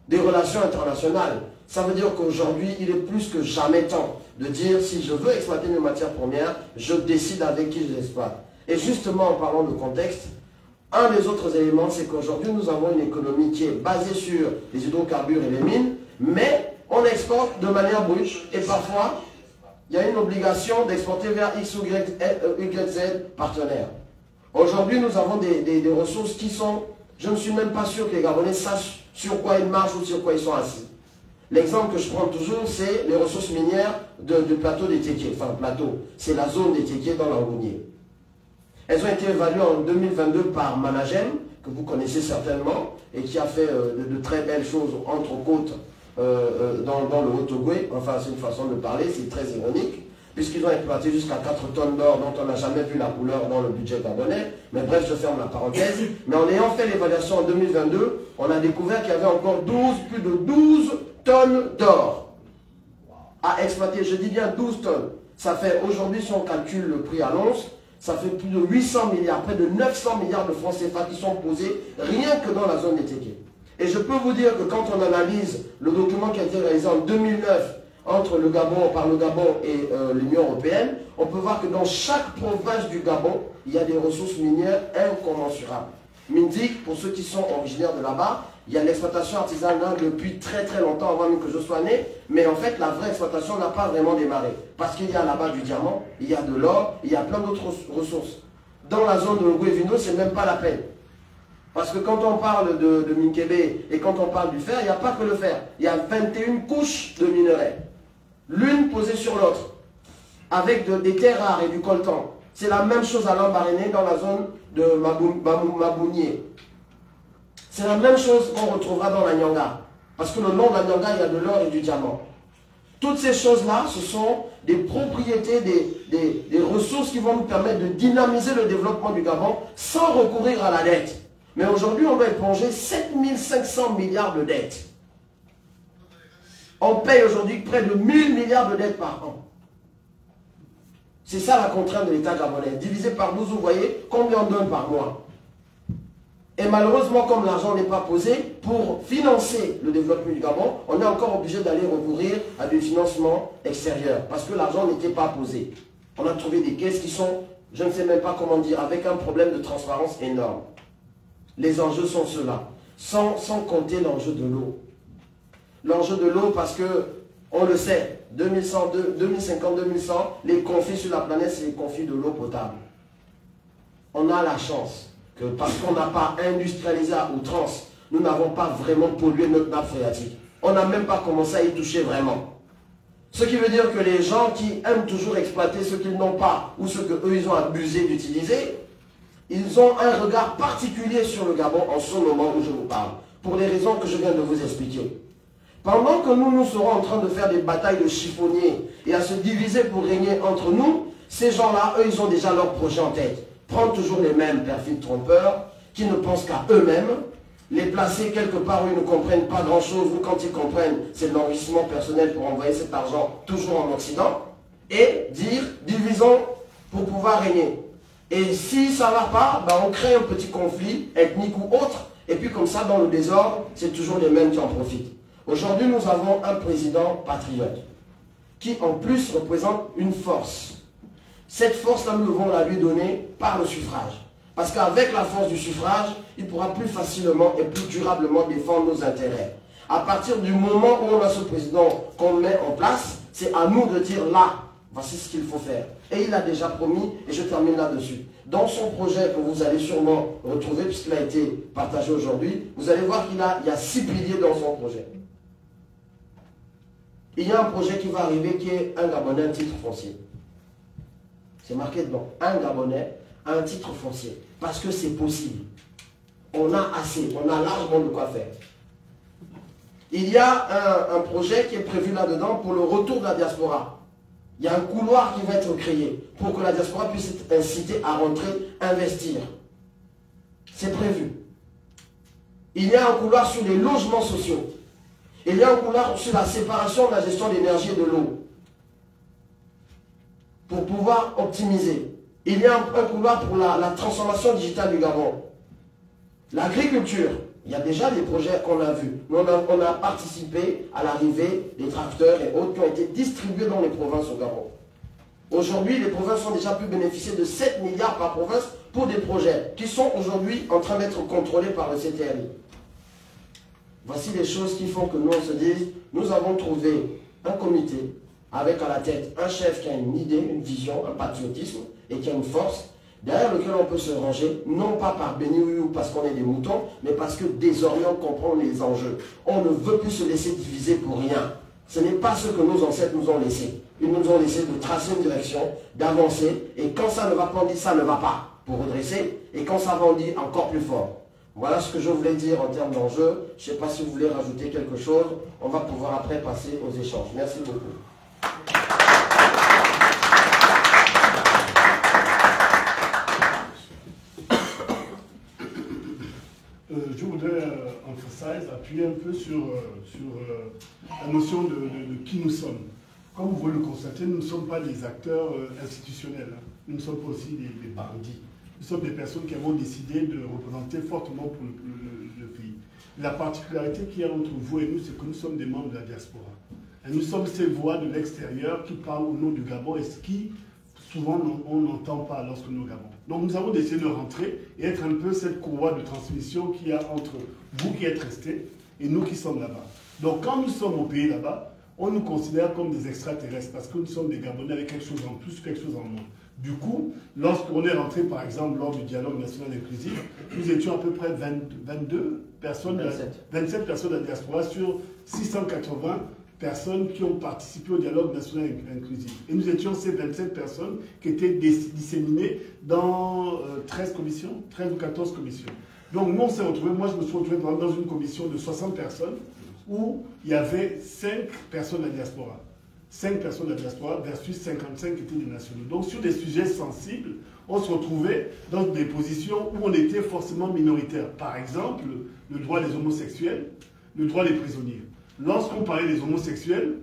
des relations internationales. Ça veut dire qu'aujourd'hui, il est plus que jamais temps de dire si je veux exploiter mes matières premières, je décide avec qui je les exploite. Et justement, en parlant de contexte, un des autres éléments, c'est qu'aujourd'hui, nous avons une économie qui est basée sur les hydrocarbures et les mines, mais on exporte de manière brute et parfois, il y a une obligation d'exporter vers X ou YZ partenaires. Aujourd'hui, nous avons des ressources qui sont, je ne suis même pas sûr que les Gabonais sachent sur quoi ils marchent ou sur quoi ils sont assis. L'exemple que je prends toujours, c'est les ressources minières du plateau des Téké. Enfin, plateau, c'est la zone des Téké dans l'Angounier. Elles ont été évaluées en 2022 par Managem, que vous connaissez certainement, et qui a fait de très belles choses entre côtes dans le Haut-Togoué. Enfin, c'est une façon de parler, c'est très ironique, puisqu'ils ont exploité jusqu'à 4 tonnes d'or dont on n'a jamais vu la couleur dans le budget gabonais. Mais bref, je ferme la parenthèse. Mais en ayant fait l'évaluation en 2022, on a découvert qu'il y avait encore plus de 12 tonnes d'or à exploiter. Je dis bien 12 tonnes. Ça fait, aujourd'hui, si on calcule le prix à l'once, ça fait plus de 800 milliards, près de 900 milliards de francs CFA qui sont posés rien que dans la zone des Téké. Et je peux vous dire que quand on analyse le document qui a été réalisé en 2009 entre le Gabon, par le Gabon et l'Union européenne, on peut voir que dans chaque province du Gabon, il y a des ressources minières incommensurables. Mindik, pour ceux qui sont originaires de là-bas, il y a l'exploitation artisanale depuis très très longtemps avant même que je sois né, mais en fait la vraie exploitation n'a pas vraiment démarré. Parce qu'il y a là-bas du diamant, il y a de l'or, il y a plein d'autres ressources. Dans la zone de Logoué-Vino, c'est même pas la peine. Parce que quand on parle de Minkébé et quand on parle du fer, il n'y a pas que le fer. Il y a 21 couches de minerais, l'une posée sur l'autre, avec des terres rares et du coltan. C'est la même chose à Lambaréné dans la zone de Mabounier. C'est la même chose qu'on retrouvera dans la Nyanga. Parce que le long de la Nyanga, il y a de l'or et du diamant. Toutes ces choses-là, ce sont des propriétés, des ressources qui vont nous permettre de dynamiser le développement du Gabon sans recourir à la dette. Mais aujourd'hui, on va éponger 7500 milliards de dettes. On paye aujourd'hui près de 1000 milliards de dettes par an. C'est ça la contrainte de l'État gabonais. Divisé par 12, vous voyez combien on donne par mois. Et malheureusement, comme l'argent n'est pas posé, pour financer le développement du Gabon, on est encore obligé d'aller recourir à des financements extérieurs. Parce que l'argent n'était pas posé. On a trouvé des caisses qui sont, je ne sais même pas comment dire, avec un problème de transparence énorme. Les enjeux sont ceux-là. Sans compter l'enjeu de l'eau. L'enjeu de l'eau parce que, on le sait, 2050-2100, les conflits sur la planète, c'est les conflits de l'eau potable. On a la chance que parce qu'on n'a pas industrialisé à outrance, nous n'avons pas vraiment pollué notre nappe phréatique. On n'a même pas commencé à y toucher vraiment. Ce qui veut dire que les gens qui aiment toujours exploiter ce qu'ils n'ont pas ou ce qu'eux ils ont abusé d'utiliser, ils ont un regard particulier sur le Gabon en ce moment où je vous parle, pour les raisons que je viens de vous expliquer. Pendant que nous serons en train de faire des batailles de chiffonniers et à se diviser pour régner entre nous, ces gens-là, eux, ils ont déjà leur projet en tête. Prendre toujours les mêmes perfides trompeurs qui ne pensent qu'à eux-mêmes, les placer quelque part où ils ne comprennent pas grand-chose, ou quand ils comprennent, c'est de l'enrichissement personnel pour envoyer cet argent toujours en Occident, et dire, divisons pour pouvoir régner. Et si ça ne va pas, ben on crée un petit conflit ethnique ou autre, et puis comme ça, dans le désordre, c'est toujours les mêmes qui en profitent. Aujourd'hui, nous avons un président patriote, qui en plus représente une force. Cette force-là, nous devons la lui donner par le suffrage. Parce qu'avec la force du suffrage, il pourra plus facilement et plus durablement défendre nos intérêts. À partir du moment où on a ce président qu'on met en place, c'est à nous de dire là, voici ce qu'il faut faire. Et il a déjà promis, et je termine là-dessus. Dans son projet que vous allez sûrement retrouver, puisqu'il a été partagé aujourd'hui, vous allez voir qu'il y a 6 piliers dans son projet. Il y a un projet qui va arriver qui est un Gabonais, un titre foncier. C'est marqué dedans. Un Gabonais, un titre foncier. Parce que c'est possible. On a assez, on a largement de quoi faire. Il y a un projet qui est prévu là-dedans pour le retour de la diaspora. Il y a un couloir qui va être créé pour que la diaspora puisse être incitée à rentrer, investir. C'est prévu. Il y a un couloir sur les logements sociaux. Il y a un couloir sur la séparation de la gestion de l'énergie et de l'eau. Pour pouvoir optimiser. Il y a un couloir pour la transformation digitale du Gabon. L'agriculture, il y a déjà des projets qu'on a vus. On a participé à l'arrivée des tracteurs et autres qui ont été distribués dans les provinces au Gabon. Aujourd'hui, les provinces ont déjà pu bénéficier de 7 milliards par province pour des projets qui sont aujourd'hui en train d'être contrôlés par le CTRI. Voici les choses qui font que nous, on se dise, nous avons trouvé un comité avec à la tête un chef qui a une idée, une vision, un patriotisme et qui a une force, derrière lequel on peut se ranger, non pas par béni ou parce qu'on est des moutons, mais parce que désormais on comprend les enjeux. On ne veut plus se laisser diviser pour rien. Ce n'est pas ce que nos ancêtres nous ont laissé. Ils nous ont laissé de tracer une direction, d'avancer, et quand ça ne va pas, on dit ça ne va pas, pour redresser, et quand ça va, on dit encore plus fort. Voilà ce que je voulais dire en termes d'enjeux. Je ne sais pas si vous voulez rajouter quelque chose. On va pouvoir après passer aux échanges. Merci beaucoup. Je voudrais appuyer un peu sur la notion de qui nous sommes. Comme vous pouvez le constater, nous ne sommes pas des acteurs institutionnels. Nous ne sommes pas aussi des bandits. Nous sommes des personnes qui avons décidé de représenter fortement pour le pays. La particularité qu'il y a entre vous et nous, c'est que nous sommes des membres de la diaspora. Et nous sommes ces voix de l'extérieur qui parlent au nom du Gabon et ce qui, souvent, on n'entend pas lorsque nous Gabon. Donc nous avons décidé de rentrer et être un peu cette courroie de transmission qu'il y a entre vous qui êtes restés et nous qui sommes là-bas. Donc quand nous sommes au pays là-bas, on nous considère comme des extraterrestres parce que nous sommes des Gabonais avec quelque chose en plus, quelque chose en moins. Du coup, lorsqu'on est rentré, par exemple, lors du dialogue national inclusif, nous étions à peu près 27 personnes de la diaspora sur 680 personnes qui ont participé au dialogue national inclusif. Et nous étions ces 27 personnes qui étaient disséminées dans 13 commissions, 13 ou 14 commissions. Donc nous, on s'est retrouvés, moi je me suis retrouvé dans une commission de 60 personnes où il y avait 5 personnes de la diaspora. 5 personnes de la diaspora versus 55 qui étaient des nationaux. Donc sur des sujets sensibles, on se retrouvait dans des positions où on était forcément minoritaire. Par exemple, le droit des homosexuels, le droit des prisonniers. Lorsqu'on parlait des homosexuels,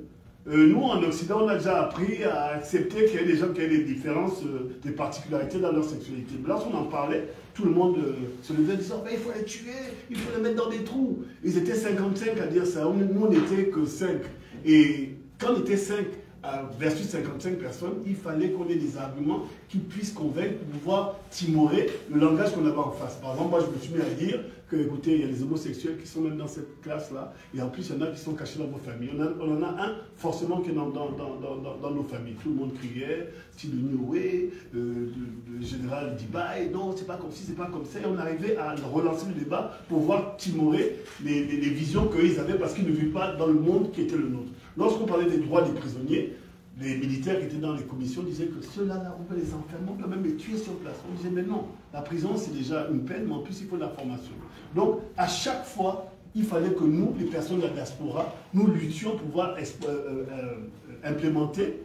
nous en Occident, on a déjà appris à accepter qu'il y a des gens qui avaient des différences, des particularités dans leur sexualité. Mais lorsqu'on en parlait, tout le monde se levait en disant il faut les tuer, il faut les mettre dans des trous. Ils étaient 55 à dire ça, nous on n'était que 5. Et quand on était 5 versus 55 personnes, il fallait qu'on ait des arguments qui puissent convaincre pour pouvoir timorer le langage qu'on avait en face. Par exemple, moi je me suis mis à dire que, écoutez, il y a les homosexuels qui sont même dans cette classe-là, et en plus il y en a qui sont cachés dans vos familles. On en a un forcément qui est dans nos familles. Tout le monde criait, style Nioé, le général Dibaï, non, c'est pas comme ci, c'est pas comme ça. Et on arrivait à relancer le débat pour voir timorer les visions qu'ils avaient parce qu'ils ne vivent pas dans le monde qui était le nôtre. Lorsqu'on parlait des droits des prisonniers, les militaires qui étaient dans les commissions disaient que ceux-là, on peut les enfermer, on peut même les tuer sur place. On disait, mais non, la prison c'est déjà une peine, mais en plus il faut de la formation. Donc à chaque fois, il fallait que nous, les personnes de la diaspora, nous luttions pour pouvoir implémenter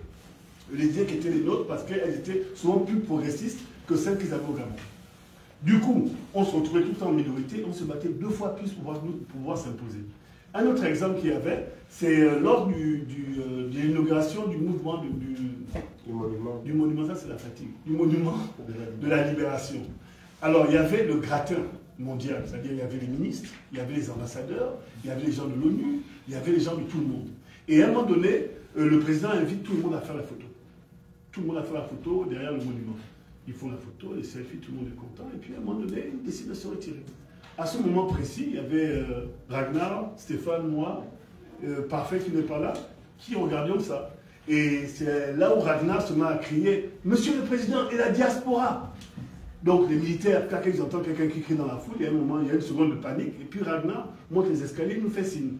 les idées qui étaient les nôtres parce qu'elles étaient souvent plus progressistes que celles qu'ils avaient au Gabon. Du coup, on se retrouvait tout le temps en minorité, on se battait 2 fois plus pour pouvoir s'imposer. Un autre exemple qu'il y avait, c'est lors de l'inauguration du mouvement du monument, ça c'est la fatigue, du monument de la libération. Alors il y avait le gratin mondial, c'est-à-dire il y avait les ministres, il y avait les ambassadeurs, il y avait les gens de l'ONU, il y avait les gens de tout le monde. Et à un moment donné, le président invite tout le monde à faire la photo. Tout le monde a fait la photo derrière le monument. Ils font la photo, les selfies, tout le monde est content, et puis à un moment donné, ils décident de se retirer. À ce moment précis, il y avait Ragnar, Stéphane, moi, Parfait qui n'est pas là, qui regardions ça. Et c'est là où Ragnar se met à crier « Monsieur le Président et la diaspora !» Donc les militaires, quand ils entendent quelqu'un qui crie dans la foule, il y a un moment, il y a une seconde de panique, et puis Ragnar monte les escaliers, il nous fait signe.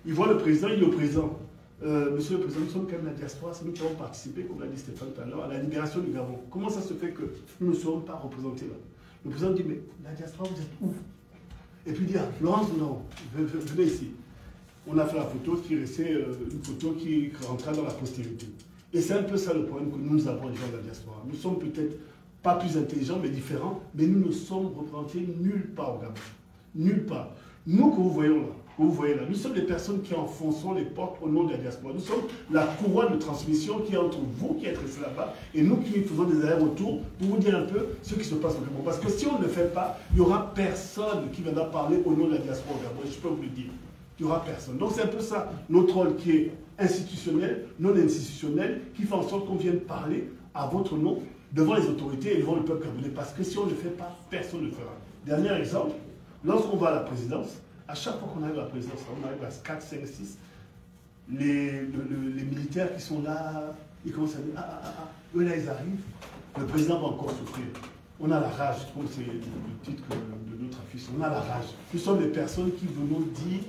Il voit le président, il est au président. Monsieur le Président, nous sommes quand même la diaspora, c'est nous qui avons participé, comme l'a dit Stéphane tout à l'heure, à la libération du Gabon. Comment ça se fait que nous ne sommes pas représentés là? Le président dit « Mais la diaspora, vous êtes où ?» Et puis il dit, Laurence, non, venez ici. On a fait la photo qui restait une photo qui rentra dans la postérité. Et c'est un peu ça le problème que nous avons, les gens de la diaspora. Nous sommes peut-être pas plus intelligents, mais différents, mais nous ne sommes représentés nulle part au Gabon. Nulle part. Nous que vous voyez là, nous sommes les personnes qui enfonçons les portes au nom de la diaspora. Nous sommes la couronne de transmission qui est entre vous qui êtes restés là-bas et nous qui faisons des allers-retours pour vous dire un peu ce qui se passe au Gabon. Parce que si on ne le fait pas, il n'y aura personne qui viendra parler au nom de la diaspora au Gabon. Et je peux vous le dire. Il n'y aura personne. Donc c'est un peu ça, notre rôle qui est institutionnel, non institutionnel, qui fait en sorte qu'on vienne parler à votre nom devant les autorités et devant le peuple gabonais. Parce que si on ne le fait pas, personne ne le fera. Dernier exemple, lorsqu'on va à la présidence, à chaque fois qu'on arrive à la présidence, on arrive à 4, 5, 6, les militaires qui sont là, ils commencent à dire eux là ils arrivent, le président va encore souffrir. On a la rage, comme c'est le titre de notre affiche, on a la rage. Nous sommes des personnes qui venons dire,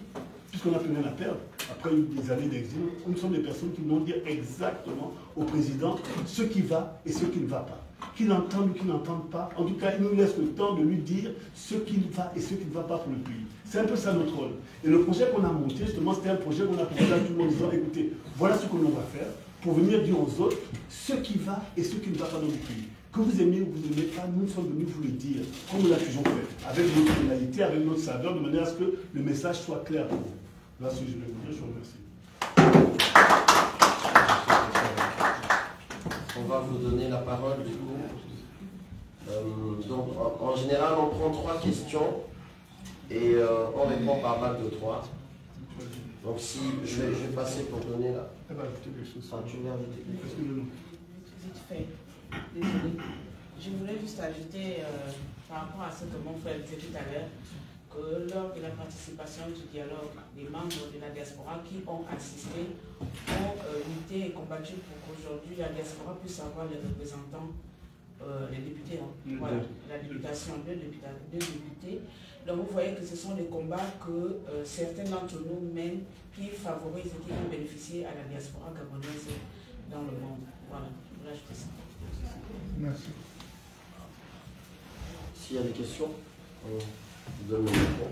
puisqu'on n'a plus rien à perdre, après des années d'exil, nous sommes des personnes qui vont dire exactement au président ce qui va et ce qui ne va pas. Qu'il entende ou qu'il n'entende pas, en tout cas, il nous laisse le temps de lui dire ce qui va et ce qui ne va pas pour le pays. C'est un peu ça notre rôle. Et le projet qu'on a monté, justement, c'était un projet qu'on a proposé à tout le monde en disant, écoutez, voilà ce que l'on va faire pour venir dire aux autres ce qui va et ce qui ne va pas dans le pays. Que vous aimez ou vous n'aimez pas, nous sommes venus vous le dire, comme nous l'avons toujours fait, avec notre tonalité, avec notre saveur, de manière à ce que le message soit clair pour vous. Voilà ce que je vais vous dire, je vous remercie. On va vous donner la parole du coup. Donc en général, on prend 3 questions et on répond par balle de 3. Donc si je vais passer pour donner la... Elle va ajouter quelque chose. Ah, tu veux ajouter quelque chose? Vite fait. Désolé. Je voulais juste ajouter par rapport à ce que mon frère disait tout à l'heure, que lors de la participation du dialogue, les membres de la diaspora qui ont assisté ont lutté et combattu pour qu'aujourd'hui la diaspora puisse avoir les représentants, les députés, hein. Voilà, la députation, deux députés. Donc vous voyez que ce sont des combats que certains d'entre nous mènent qui favorisent et qui vont bénéficier à la diaspora gabonaise dans le monde. Voilà, je voulais ajouter ça. Merci. S'il y a des questions, on donne le micro.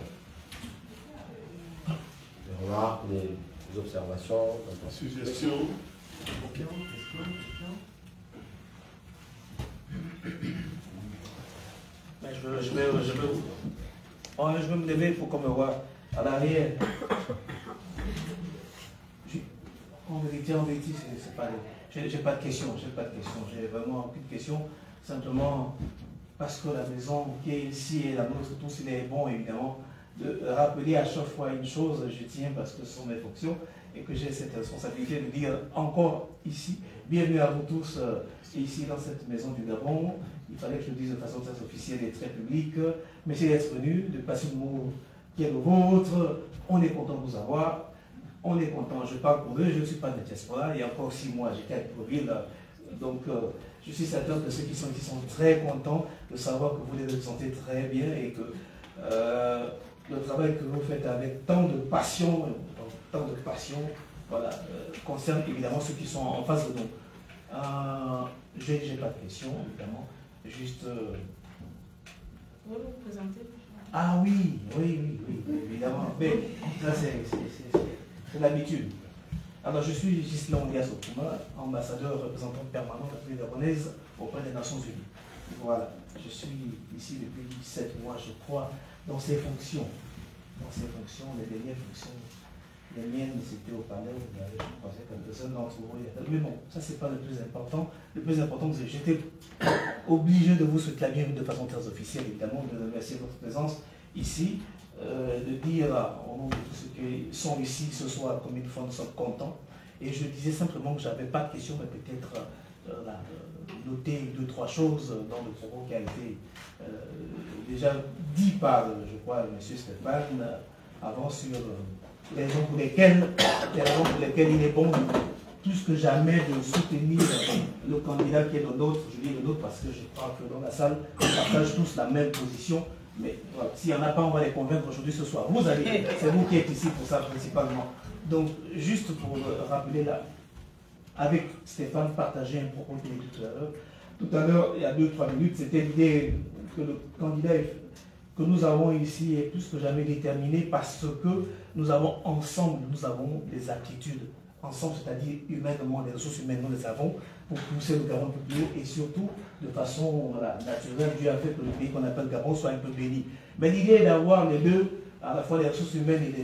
Des remarques, des observations, suggestions. Je vais me lever pour qu'on me voie à l'arrière. En vérité, c'est pas... J'ai pas de questions, j'ai vraiment aucune question. Simplement, parce que la maison qui est ici et la nôtre, tous, il est bon, évidemment, de rappeler à chaque fois une chose, je tiens parce que ce sont mes fonctions, et que j'ai cette responsabilité de dire encore ici, bienvenue à vous tous ici dans cette maison du Gabon. Il fallait que je le dise de façon très officielle et très publique. Merci d'être venu, de passer le mot qui est le vôtre. On est content de vous avoir. On est content, je parle pour eux, je ne suis pas de diaspora. Il y a encore 6 mois, j'étais à Libreville. Donc, je suis certain que ceux qui sont ici sont très contents de savoir que vous les représentez très bien et que le travail que vous faites avec tant de passion, voilà, concerne évidemment ceux qui sont en face de nous. Je n'ai pas de questions, évidemment. Juste... Vous pouvez vous présenter? Ah oui, évidemment. Mais ça, c'est l'habitude. Alors, je suis Ghislain Ondias Okuma, ambassadeur représentant permanent de la République gabonaise auprès des Nations Unies. Voilà, je suis ici depuis 7 mois, je crois, dans ces fonctions. Les dernières fonctions. Les miennes, c'était au palais, il y avait, je crois, quelques-uns d'entre vous. Mais bon, ça, c'est pas le plus important. Le plus important, c'est que j'étais obligé de vous souhaiter la bienvenue de façon très officielle, évidemment, de remercier votre présence ici, de dire au nom de tous ceux qui sont ici ce soir, comme une fois, nous sommes contents. Et je disais simplement que je n'avais pas de questions, mais peut-être noter 2-3 choses dans le propos qui a été déjà dit par, je crois, M. Stéphane, avant sur les raisons pour lesquelles il est bon plus que jamais de soutenir le candidat qui est le nôtre. Je dis le nôtre parce que je crois que dans la salle, on partage tous la même position. Mais voilà, s'il n'y en a pas, on va les convaincre aujourd'hui, ce soir. Vous allez, c'est vous qui êtes ici pour ça principalement. Donc, juste pour rappeler là, avec Stéphane, partager un propos qu'il a dit tout à l'heure. Tout à l'heure, il y a 2-3 minutes, c'était l'idée que le candidat que nous avons ici est plus que jamais déterminé parce que nous avons ensemble, nous avons des aptitudes ensemble, c'est-à-dire humainement, les ressources humaines, nous les avons, pour pousser le Gabon un peu plus haut et surtout de façon naturelle, Dieu a fait que le pays qu'on appelle Gabon soit un peu béni. Mais l'idée est d'avoir les deux, à la fois les ressources humaines et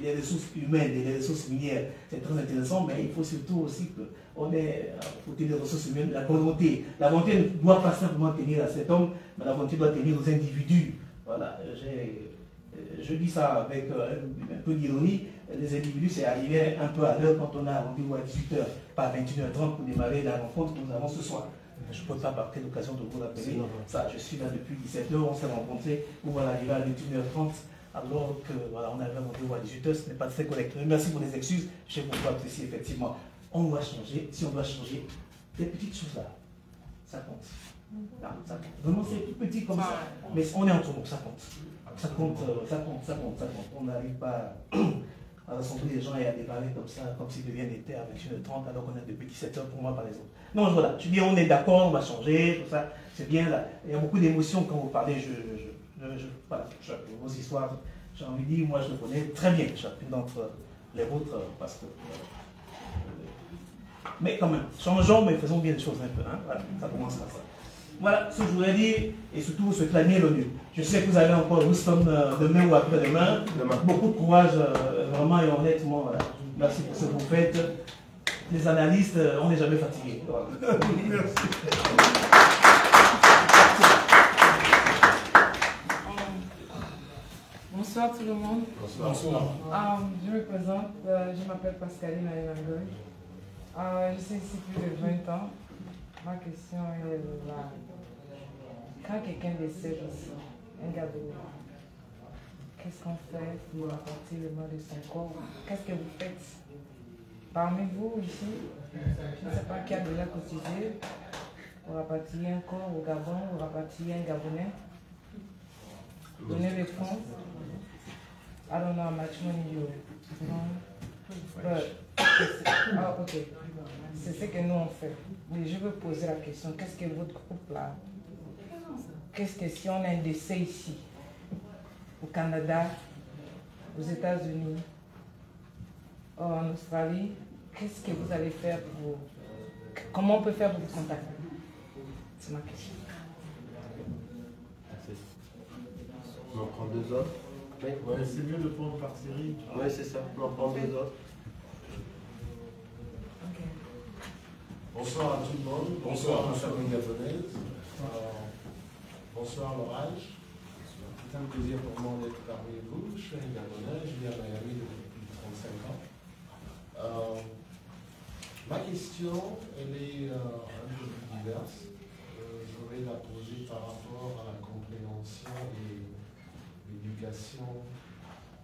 les ressources humaines et les ressources minières. C'est très intéressant, mais il faut surtout aussi qu'on ait, côté des ressources humaines, la volonté. La volonté ne doit pas simplement tenir à cet homme, mais la volonté doit tenir aux individus. Voilà, je dis ça avec un peu d'ironie. Les individus, c'est arrivé un peu à l'heure quand on a rendez-vous à 18h, pas à 21h30 pour démarrer la rencontre que nous avons ce soir. Je ne peux pas partir l'occasion de vous rappeler ça. Je suis là depuis 17h, on s'est rencontrés, on va arriver à 21h30, alors que voilà, on avait rendez-vous à 18h, ce n'est pas très correct. Merci pour les excuses, je sais pourquoi apprécier effectivement. On doit changer, si on doit changer, des petites choses là, ça compte. Non, ça compte. Vraiment, c'est tout petit comme ça, mais on est entre nous, ça compte. Ça compte. On n'arrive pas à rassembler les gens et à déballer comme ça, comme s'ils deviennent l'été à 21h30, alors qu'on est depuis 17h pour moi par exemple. Non, voilà, je dis on est d'accord, on va changer, tout ça, c'est bien là. Il y a beaucoup d'émotions quand vous parlez, voilà, vos histoires, j'ai envie de dire, moi je le connais très bien, chacune d'entre les vôtres, parce que. Mais quand même, changeons, mais faisons bien les choses un peu, hein, voilà, ça commence par ça. Voilà ce que je voulais dire, et surtout vous souhaitez la bienvenue. Je sais que vous avez encore Houston demain ou après-demain. Beaucoup de courage, vraiment et honnêtement. Voilà. Merci pour ce que vous faites. Les analystes, on n'est jamais fatigués. Voilà. Merci. Bonsoir tout le monde. Bonsoir. Je me présente, je m'appelle Pascaline Ayenangoy. Je suis ici plus de 20 ans. Ma question est là. Quand quelqu'un décède ici, un Gabonais, qu'est-ce qu'on fait pour apporter le mort de son corps? Qu'est-ce que vous faites? Parmi vous ici, je ne sais pas qui a déjà cotisé pour rapatrier un corps au Gabon, ou rapatrier un Gabonais. Donner les fonds. I don't know how much money you but, ok. C'est ce que nous on fait. Mais je veux poser la question, qu'est-ce que votre groupe là? Qu'est-ce que si on a un décès ici, au Canada, aux États-Unis, en Australie, qu'est-ce que vous allez faire pour... Comment on peut faire pour vous contacter? C'est ma question. On en prend deux autres. Oui, Ouais, c'est mieux de prendre par série. oui c'est ça. On en prend deux autres. Bonsoir à tout le monde, bonsoir à ma famille gabonaise, bonsoir l'orage. C'est un plaisir pour moi d'être parmi vous. Je suis un Gabonais, je vis à Miami depuis 35 ans. Ma question, elle est un peu plus diverse. Je vais la poser par rapport à la compréhension et l'éducation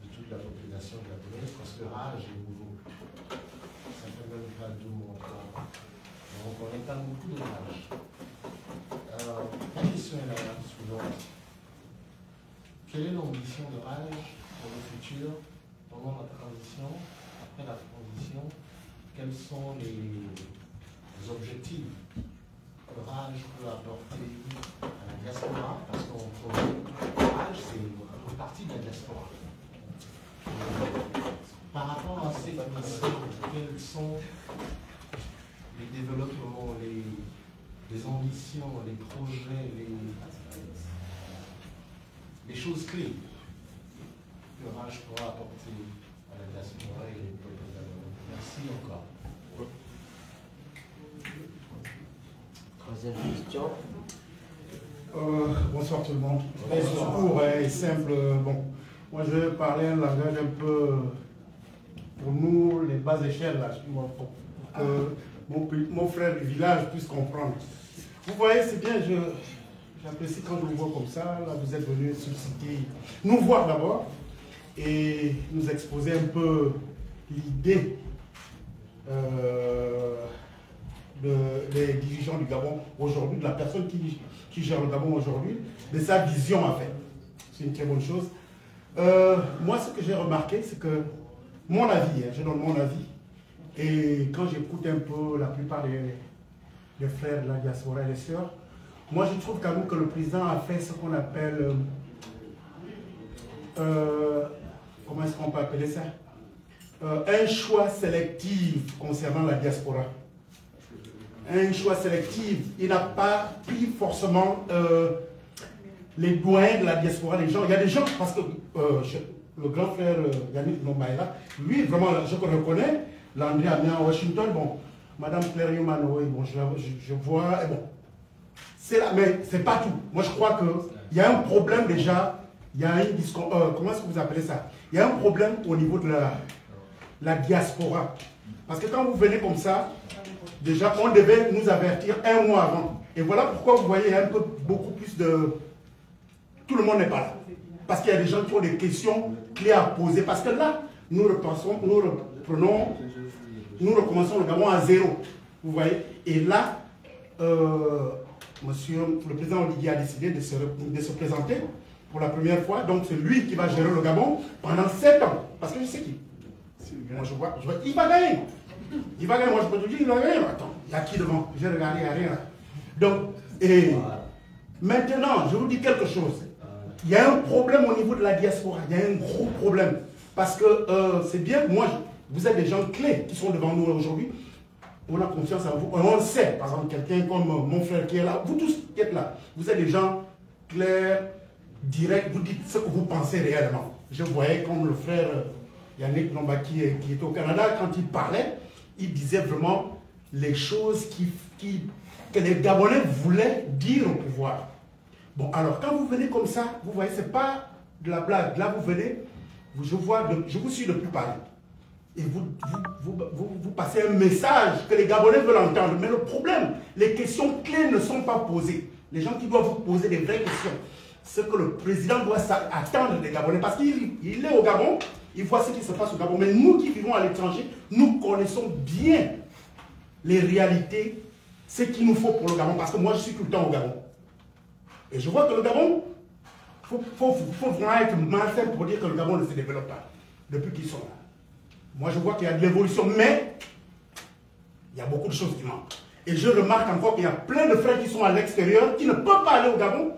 de toute la population gabonaise, parce que rage est nouveau. Ça ne fait même pas 2 mois encore. Donc on est à beaucoup de rage. La question est la suivante. Quelle est l'ambition de Rage pour le futur, pendant la transition, après la transition? Quels sont les objectifs que Rage peut apporter à la diaspora? Parce qu'on Rage, c'est une partie de la diaspora. Par rapport à ces missions, quels sont les développements, les ambitions, les projets, les choses clés que Rage pourra apporter à la diaspora et au peuple gabonais. Merci encore. Troisième question. Bonsoir tout le monde. C'est court et simple. Bon, moi je vais parler un langage un peu, pour nous, les bas échelles, là, pour que mon frère du village puisse comprendre. Vous voyez, c'est bien, j'apprécie quand je vous vois comme ça. Là, vous êtes venus susciter, nous voir d'abord, et nous exposer un peu l'idée des dirigeants du Gabon aujourd'hui, de la personne qui gère le Gabon aujourd'hui, de sa vision en fait. C'est une très bonne chose. Moi, ce que j'ai remarqué, c'est que mon avis, je donne mon avis, et quand j'écoute un peu la plupart des frères de la diaspora et des sœurs, moi je trouve quand même que le président a fait ce qu'on appelle, comment est-ce qu'on peut appeler ça? un choix sélectif concernant la diaspora. Un choix sélectif. Il n'a pas pris forcément les doyens de la diaspora, les gens. Il y a des gens, parce que le grand frère Yannick Nombaïla, lui, vraiment, je le reconnais, Landry a bien à Washington, bon, Madame Claire Yumanoé, bon, je vois, et bon. C'est là, mais c'est pas tout. Moi, je crois qu'il y a un problème déjà, il y a une comment est-ce que vous appelez ça? Il y a un problème au niveau de la diaspora. Parce que quand vous venez comme ça, déjà, on devait nous avertir un mois avant. Et voilà pourquoi vous voyez un peu beaucoup plus de... Tout le monde n'est pas là. Parce qu'il y a des gens qui ont des questions clés à poser. Parce que là, nous recommençons le Gabon à zéro. Vous voyez? Et là, monsieur le président Oligui a décidé de se présenter pour la première fois. Donc c'est lui qui va gérer le Gabon pendant 7 ans. Parce que je sais qui. Moi je vois, il va gagner. Il va gagner. Moi je peux te dire, il va gagner. Attends, il y a qui devant? J'ai regardé, il n'y a rien. Donc, et maintenant, je vous dis quelque chose. Il y a un problème au niveau de la diaspora. Il y a un gros problème. Parce que c'est bien, moi, vous êtes des gens clés qui sont devant nous aujourd'hui. On a confiance en vous. On le sait. Par exemple, quelqu'un comme mon frère qui est là, vous tous qui êtes là, vous êtes des gens clairs, directs, vous dites ce que vous pensez réellement. Je voyais comme le frère Yannick Nomba qui était au Canada, quand il parlait, il disait vraiment les choses que les Gabonais voulaient dire au pouvoir. Bon, alors, quand vous venez comme ça, vous voyez, ce n'est pas de la blague. Là, vous venez, je vous suis depuis Paris. Et vous passez un message que les Gabonais veulent entendre. Mais le problème, les questions clés ne sont pas posées. Les gens qui doivent vous poser des vraies questions. Ce que le président doit attendre des Gabonais. Parce qu'il est au Gabon, il voit ce qui se passe au Gabon. Mais nous qui vivons à l'étranger, nous connaissons bien les réalités, ce qu'il nous faut pour le Gabon. Parce que moi, je suis tout le temps au Gabon. Et je vois que le Gabon, il faut vraiment être malsain pour dire que le Gabon ne se développe pas depuis qu'ils sont là. Moi, je vois qu'il y a de l'évolution, mais il y a beaucoup de choses qui manquent. Et je remarque encore qu'il y a plein de frères qui sont à l'extérieur, qui ne peuvent pas aller au Gabon.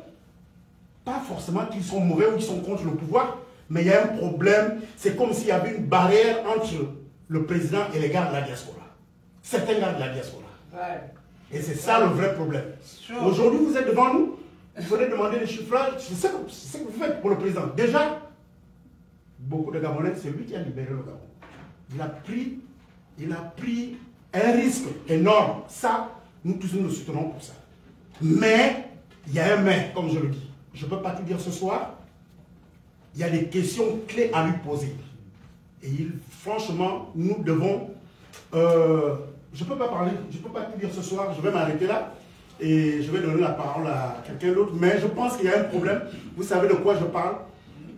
Pas forcément qu'ils sont mauvais ou qu'ils sont contre le pouvoir, mais il y a un problème. C'est comme s'il y avait une barrière entre le président et les gars de la diaspora. Certains gars de la diaspora. Ouais. Et c'est ça le vrai problème. Aujourd'hui, vous êtes devant nous. Vous venez demander les chiffrages, c'est ce que vous faites pour le président. Déjà, beaucoup de Gabonais, c'est lui qui a libéré le Gabon. Il a pris un risque énorme. Ça, nous tous nous le soutenons pour ça. Mais, il y a un mais, comme je le dis. Je ne peux pas tout dire ce soir. Il y a des questions clés à lui poser. Et franchement, nous devons... je ne peux pas parler, je ne peux pas tout dire ce soir, je vais m'arrêter là. Et je vais donner la parole à quelqu'un d'autre. Mais je pense qu'il y a un problème. Vous savez de quoi je parle?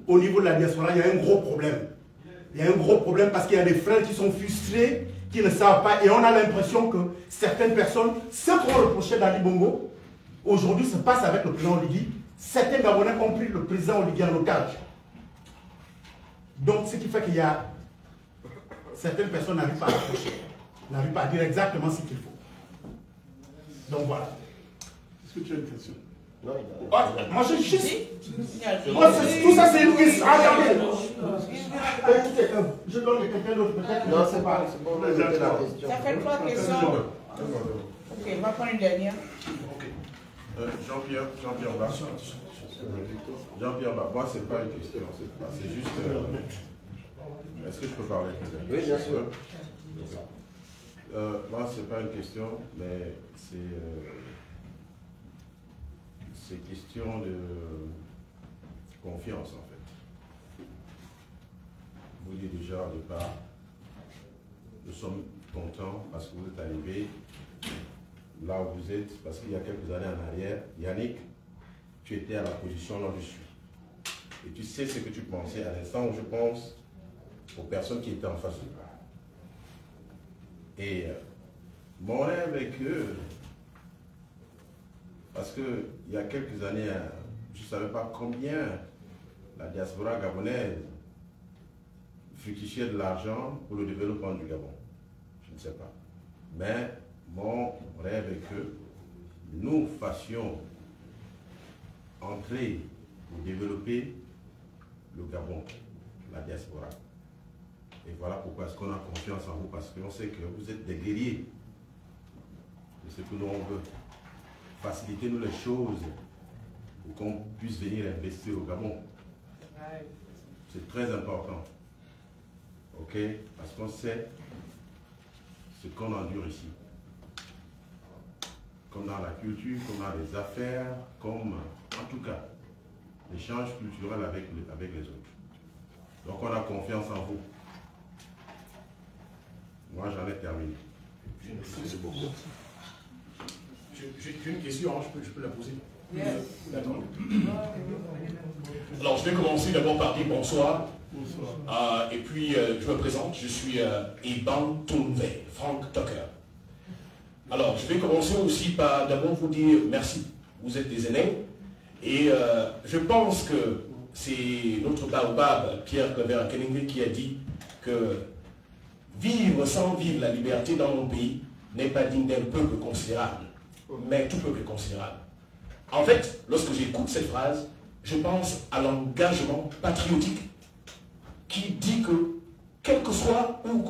Au niveau de la diaspora, il y a un gros problème. Il y a un gros problème parce qu'il y a des frères qui sont frustrés, qui ne savent pas. Et on a l'impression que certaines personnes, ce qu'on reprochait d'Ali Bongo, aujourd'hui se passe avec le président Oligui. Certains Gabonais ont pris le président Oligui en otage. Donc, ce qui fait qu'il y a certaines personnes n'arrivent pas à approcher, n'arrivent pas à dire exactement ce qu'il faut. Donc voilà. Est-ce que tu as une question? Non, moi je suis. Tout ça c'est une question. Attendez. Écoutez, je donne à quelqu'un d'autre peut-être. Non, c'est pas bon. Ça fait 3 questions. Ok, on va prendre une dernière. Ok. Jean-Pierre Bas. Jean-Pierre Bas, moi c'est pas une question, c'est juste. Est-ce que je peux parler? Oui, bien sûr. Moi c'est pas une question, mais c'est question de confiance en fait. Vous dites déjà au départ, nous sommes contents parce que vous êtes arrivé là où vous êtes, parce qu'il y a quelques années en arrière, Yannick, tu étais à la position là où je suis. Et tu sais ce que tu pensais à l'instant où je pense aux personnes qui étaient en face de toi. Et mon rêve avec eux, parce qu'il y a quelques années, je ne savais pas combien la diaspora gabonaise fructifiait de l'argent pour le développement du Gabon. Je ne sais pas. Mais mon rêve est que nous fassions entrer ou développer le Gabon, la diaspora. Et voilà pourquoi est-ce qu'on a confiance en vous, parce qu'on sait que vous êtes des guerriers de ce que l'on veut. Facilitez-nous les choses pour qu'on puisse venir investir au Gabon. C'est très important. Ok? Parce qu'on sait ce qu'on endure ici. Comme dans la culture, comme dans les affaires, comme en tout cas l'échange culturel avec les autres. Donc on a confiance en vous. Moi j'en ai terminé. C'est bon. J'ai une question, hein, je peux la poser. D'accord. Alors je vais commencer d'abord par dire bonsoir. Et puis je me présente, je suis Iban Tounve, Frank Tucker. Alors je vais commencer aussi par d'abord vous dire merci. Vous êtes des aînés. Et je pense que c'est notre baobab, Pierre Claver-Keningwe, qui a dit que vivre sans vivre la liberté dans mon pays n'est pas digne d'un peuple considérable, mais tout peuple est considérable. En fait, lorsque j'écoute cette phrase, je pense à l'engagement patriotique qui dit que, quel que soit où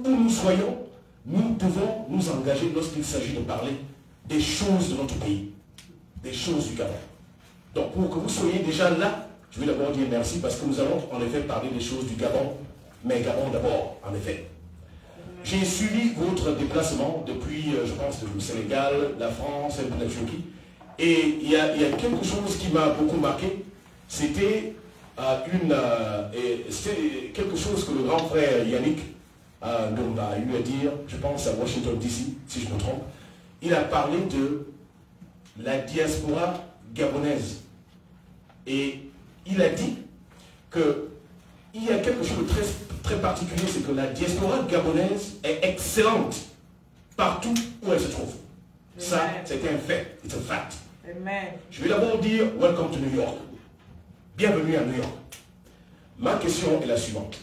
nous soyons, nous devons nous engager lorsqu'il s'agit de parler des choses de notre pays, des choses du Gabon. Donc pour que vous soyez déjà là, je vais d'abord dire merci parce que nous allons en effet parler des choses du Gabon, mais Gabon d'abord, en effet. J'ai suivi votre déplacement depuis, je pense, le Sénégal, la France, un peu la Turquie, et il y a quelque chose qui m'a beaucoup marqué, c'était quelque chose que le grand frère Yannick a eu à dire, je pense à Washington DC, si je me trompe. Il a parlé de la diaspora gabonaise. Et il a dit qu'il y a quelque chose de très, très particulier, c'est que la diaspora gabonaise est excellente partout où elle se trouve. Ça, c'est un fait. It's a fact. Amen. Je vais d'abord dire welcome to New York. Bienvenue à New York. Ma question est la suivante.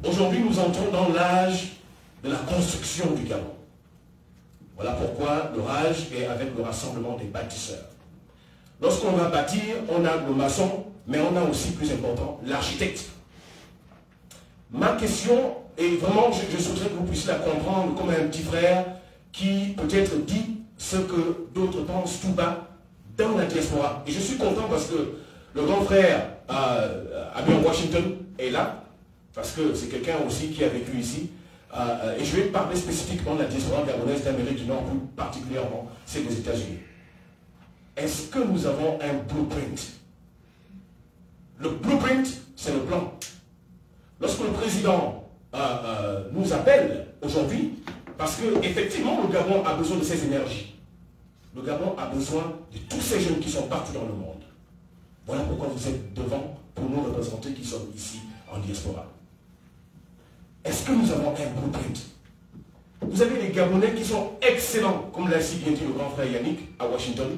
Aujourd'hui, nous entrons dans l'âge de la construction du Gabon. Voilà pourquoi l'orage est avec le rassemblement des bâtisseurs. Lorsqu'on va bâtir, on a le maçon, mais on a aussi, plus important, l'architecte. Ma question est vraiment, je souhaiterais que vous puissiez la comprendre comme un petit frère qui peut-être dit ce que d'autres pensent tout bas dans la diaspora. Et je suis content parce que le grand frère Abby Washington est là, parce que c'est quelqu'un aussi qui a vécu ici. Et je vais parler spécifiquement de la diaspora gabonaise d'Amérique du Nord, plus particulièrement c'est des États-Unis. Est-ce que nous avons un blueprint? Le blueprint, c'est le plan. Lorsque le président nous appelle aujourd'hui, parce qu'effectivement, le Gabon a besoin de ces énergies. Le Gabon a besoin de tous ces jeunes qui sont partout dans le monde. Voilà pourquoi vous êtes devant pour nous représenter qui sommes ici en diaspora. Est-ce que nous avons un blueprint? Vous avez des Gabonais qui sont excellents, comme l'a si bien dit le grand frère Yannick à Washington.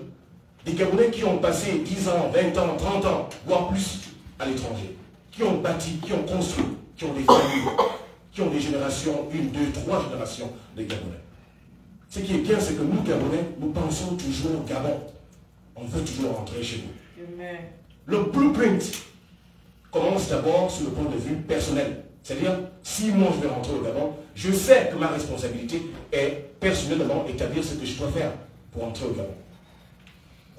Des Gabonais qui ont passé 10 ans, 20 ans, 30 ans, voire plus à l'étranger. Qui ont bâti, qui ont construit, qui ont des familles, qui ont des générations, 1, 2, 3 générations de Gabonais. Ce qui est bien, c'est que nous, Gabonais, nous pensons toujours au Gabon. On veut toujours rentrer chez nous. Amen. Le blueprint commence d'abord sur le point de vue personnel. C'est-à-dire, si moi je vais rentrer au Gabon, je sais que ma responsabilité est personnellement établir ce que je dois faire pour entrer au Gabon.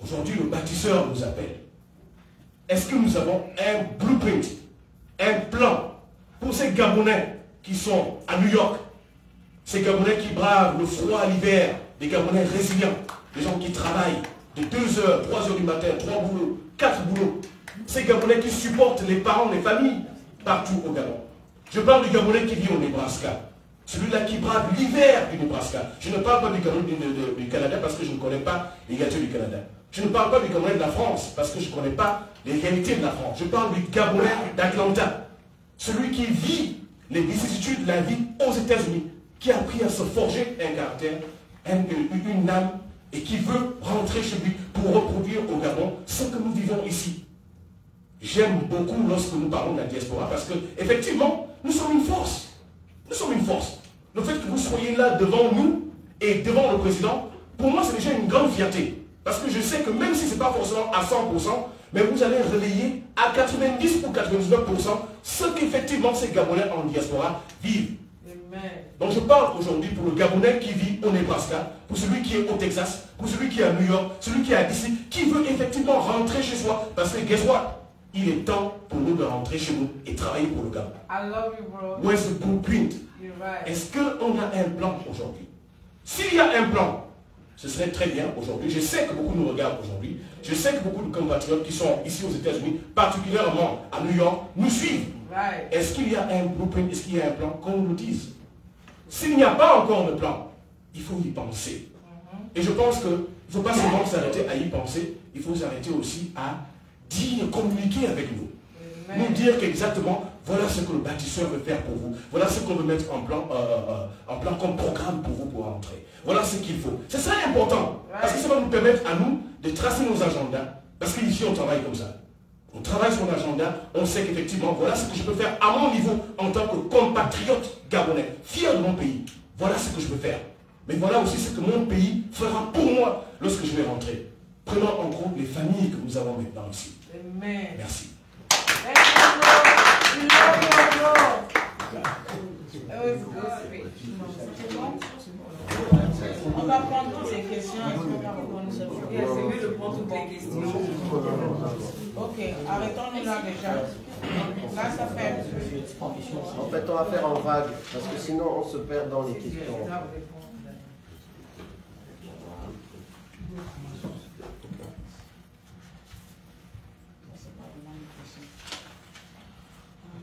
Aujourd'hui, le bâtisseur nous appelle. Est-ce que nous avons un blueprint, un plan pour ces Gabonais qui sont à New York, ces Gabonais qui bravent le froid l'hiver, des Gabonais résilients, des gens qui travaillent de 2h, 3h du matin, 3 boulots, 4 boulots, ces Gabonais qui supportent les parents, les familles, partout au Gabon. Je parle du Gabonais qui vit au Nebraska, celui-là qui brave l'hiver du Nebraska. Je ne parle pas du Canada parce que je ne connais pas les gâteaux du Canada. Je ne parle pas du Gabonais de la France parce que je ne connais pas les réalités de la France. Je parle du Gabonais d'Atlanta, celui qui vit les vicissitudes de la vie aux États-Unis, qui a appris à se forger un caractère, une âme, et qui veut rentrer chez lui pour reproduire au Gabon ce que nous vivons ici. J'aime beaucoup lorsque nous parlons de la diaspora parce que, effectivement, nous sommes une force. Nous sommes une force. Le fait que vous soyez là devant nous et devant le président, pour moi, c'est déjà une grande fierté. Parce que je sais que même si ce n'est pas forcément à 100%, mais vous allez relayer à 90 ou 99% ce qu'effectivement ces Gabonais en diaspora vivent. Donc je parle aujourd'hui pour le Gabonais qui vit au Nebraska, pour celui qui est au Texas, pour celui qui est à New York, celui qui est à DC, qui veut effectivement rentrer chez soi. Parce que guess what? Il est temps pour nous de rentrer chez nous et travailler pour le Gabon. I love you, bro. Where's the blueprint? You're right. Est-ce qu'on a un plan aujourd'hui? S'il y a un plan, ce serait très bien aujourd'hui. Je sais que beaucoup nous regardent aujourd'hui. Je sais que beaucoup de compatriotes qui sont ici aux États-Unis, particulièrement à New York, nous suivent. Right. Est-ce qu'il y a un blueprint? Est-ce qu'il y a un plan? Qu'on nous le dise. S'il n'y a pas encore de plan, il faut y penser. Et je pense qu'il ne faut pas seulement s'arrêter à y penser, il faut s'arrêter aussi à dire, communiquer avec nous. Nous dire qu'exactement, voilà ce que le bâtisseur veut faire pour vous. Voilà ce qu'on veut mettre en plan comme programme pour vous pour rentrer. Voilà ce qu'il faut. C'est ça important. Parce que ça va nous permettre à nous de tracer nos agendas. Parce qu'ici, on travaille comme ça. On travaille sur l'agenda, on sait qu'effectivement, voilà ce que je peux faire à mon niveau en tant que compatriote gabonais, fier de mon pays. Voilà ce que je peux faire. Mais voilà aussi ce que mon pays fera pour moi lorsque je vais rentrer. Prenons en compte les familles que nous avons maintenant ici. Amen. Merci. On va prendre toutes ces questions et on va répondre une seule fois. C'est mieux de prendre toutes les questions. Ok, arrêtons-nous là déjà. Là, ça fait un peu. En fait, on va faire en vague, parce que sinon on se perd dans les questions.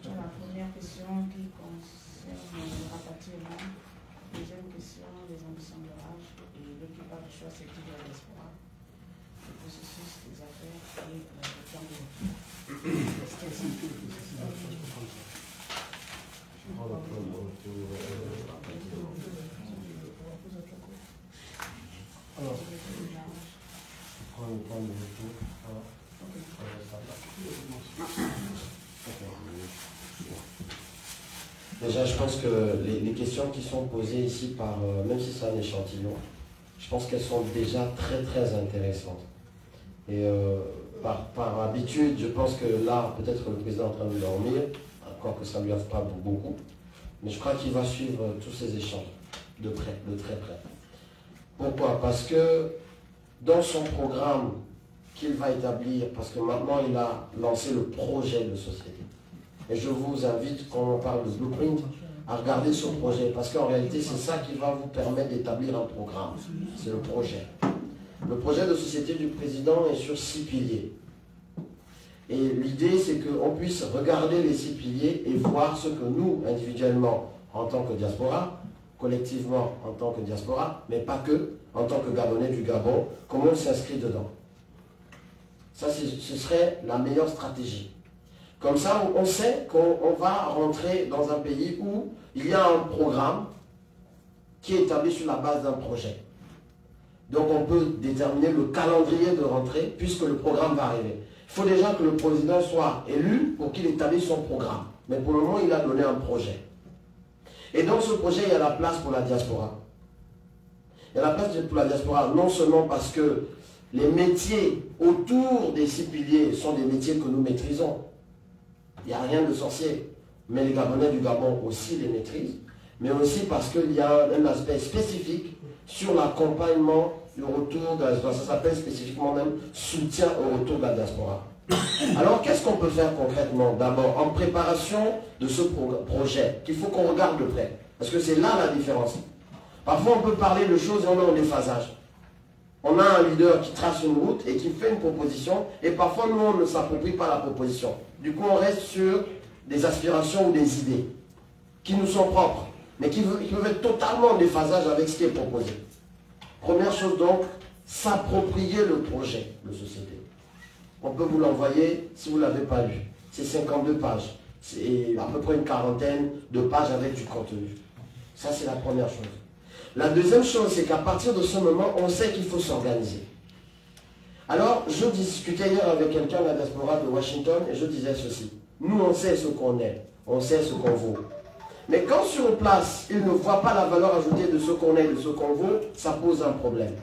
La première question qui concerne le rapatriement. Deuxième question, les ambitions de l'âge et l'équipage de choix sectif de la diaspora. Le processus des affaires et le plan de Déjà, je pense que les questions qui sont posées ici, même si c'est un échantillon, je pense qu'elles sont déjà très très intéressantes. Et par habitude, je pense que là, peut-être que le président est en train de dormir, encore que ça ne lui arrive pas beaucoup, mais je crois qu'il va suivre tous ces échanges de près, de très près. Pourquoi? Parce que dans son programme qu'il va établir, parce que maintenant il a lancé le projet de société, et je vous invite, quand on parle de blueprint, à regarder ce projet, parce qu'en réalité, c'est ça qui va vous permettre d'établir un programme. C'est le projet. Le projet de société du président est sur 6 piliers. Et l'idée, c'est qu'on puisse regarder les 6 piliers et voir ce que nous, individuellement, en tant que diaspora, collectivement en tant que diaspora, mais pas que, en tant que Gabonais du Gabon, comment on s'inscrit dedans. Ça, ce serait la meilleure stratégie. Comme ça, on sait qu'on va rentrer dans un pays où il y a un programme qui est établi sur la base d'un projet. Donc on peut déterminer le calendrier de rentrée puisque le programme va arriver. Il faut déjà que le président soit élu pour qu'il établisse son programme. Mais pour le moment, il a donné un projet. Et dans ce projet, il y a la place pour la diaspora. Il y a la place pour la diaspora, non seulement parce que les métiers autour des 6 piliers sont des métiers que nous maîtrisons. Il n'y a rien de sorcier. Mais les Gabonais du Gabon aussi les maîtrisent. Mais aussi parce qu'il y a un aspect spécifique sur l'accompagnement du retour de la diaspora. Ça s'appelle spécifiquement même soutien au retour de la diaspora. Alors qu'est-ce qu'on peut faire concrètement? D'abord, en préparation de ce projet, qu'il faut qu'on regarde de près. Parce que c'est là la différence. Parfois on peut parler de choses et on est en déphasage. On a un leader qui trace une route et qui fait une proposition, et parfois nous on ne s'approprie pas la proposition. Du coup on reste sur des aspirations ou des idées qui nous sont propres, mais qui peuvent être totalement en déphasage avec ce qui est proposé. Première chose donc, s'approprier le projet de société. On peut vous l'envoyer si vous ne l'avez pas lu. C'est 52 pages. C'est à peu près une quarantaine de pages avec du contenu. Ça c'est la première chose. La deuxième chose, c'est qu'à partir de ce moment, on sait qu'il faut s'organiser. Alors, je discutais hier avec quelqu'un de la diaspora de Washington et je disais ceci. Nous, on sait ce qu'on est, on sait ce qu'on vaut. Mais quand sur place, ils ne voient pas la valeur ajoutée de ce qu'on est, de ce qu'on vaut, ça pose un problème.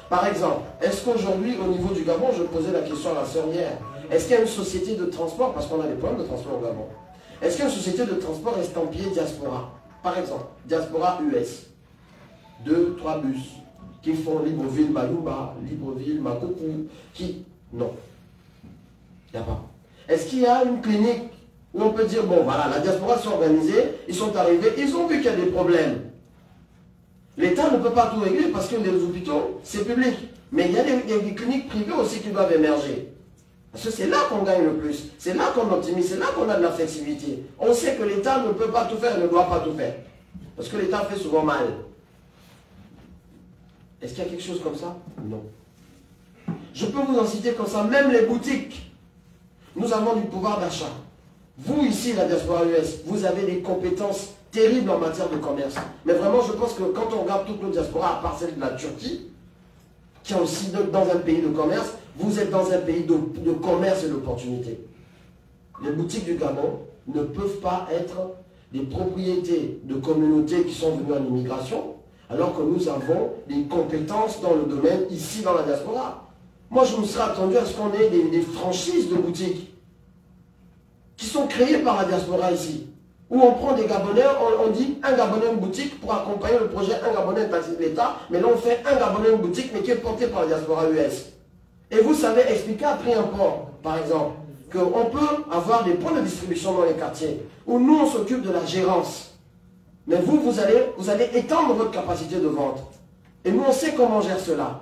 Par exemple, est-ce qu'aujourd'hui, au niveau du Gabon, je posais la question à la sœur hier, est-ce qu'il y a une société de transport, parce qu'on a des problèmes de transport au Gabon, est-ce qu'il y a une société de transport estampillée diaspora? Par exemple, diaspora US, 2-3 bus, qui font Libreville, Mayumba, Libreville, Makoukou, qui... Non. Il n'y a pas. Est-ce qu'il y a une clinique où on peut dire, bon voilà, la diaspora s'est organisée, ils sont arrivés, ils ont vu qu'il y a des problèmes. L'État ne peut pas tout régler parce que les hôpitaux, c'est public. Mais il y a des cliniques privées aussi qui doivent émerger. Parce que c'est là qu'on gagne le plus. C'est là qu'on optimise, c'est là qu'on a de la flexibilité. On sait que l'État ne peut pas tout faire, ne doit pas tout faire. Parce que l'État fait souvent mal. Est-ce qu'il y a quelque chose comme ça? Non. Je peux vous en citer comme ça, même les boutiques. Nous avons du pouvoir d'achat. Vous, ici, la diaspora US, vous avez des compétences terribles en matière de commerce. Mais vraiment, je pense que quand on regarde toutes nos diasporas, à part celle de la Turquie, qui est aussi dans un pays de commerce, vous êtes dans un pays de commerce et d'opportunité. Les boutiques du Gabon ne peuvent pas être des propriétés de communautés qui sont venues en immigration, alors que nous avons des compétences dans le domaine ici dans la diaspora. Moi, je me serais attendu à ce qu'on ait des franchises de boutiques qui sont créées par la diaspora ici. Où on prend des Gabonais, on dit un Gabonais une boutique pour accompagner le projet un Gabonais une taxi de l'État, mais là on fait un Gabonais une boutique mais qui est porté par la diaspora US. Et vous savez expliquer à prix import, par exemple, qu'on peut avoir des points de distribution dans les quartiers, où nous on s'occupe de la gérance. Mais vous allez étendre votre capacité de vente. Et nous on sait comment on gère cela.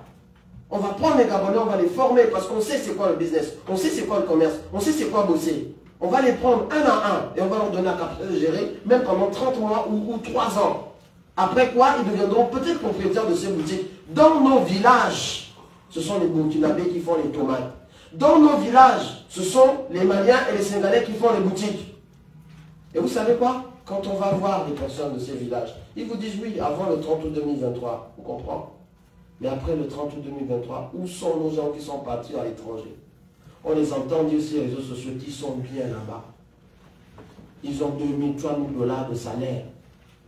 On va prendre les Gabonais, on va les former, parce qu'on sait c'est quoi le business, on sait c'est quoi le commerce, on sait c'est quoi bosser. On va les prendre un à un et on va leur donner la capacité de gérer, même pendant 30 mois ou 3 ans. Après quoi, ils deviendront peut-être propriétaires de ces boutiques. Dans nos villages, ce sont les Burkinabés qui font les tomates. Dans nos villages, ce sont les Maliens et les Sénégalais qui font les boutiques. Et vous savez quoi? Quand on va voir les personnes de ces villages, ils vous disent oui, avant le 30 août 2023, vous comprenez? Mais après le 30 août 2023, où sont nos gens qui sont partis à l'étranger? On les entend dire sur les réseaux sociaux qui sont bien là-bas. Ils ont 2 000, 3 000 dollars de salaire.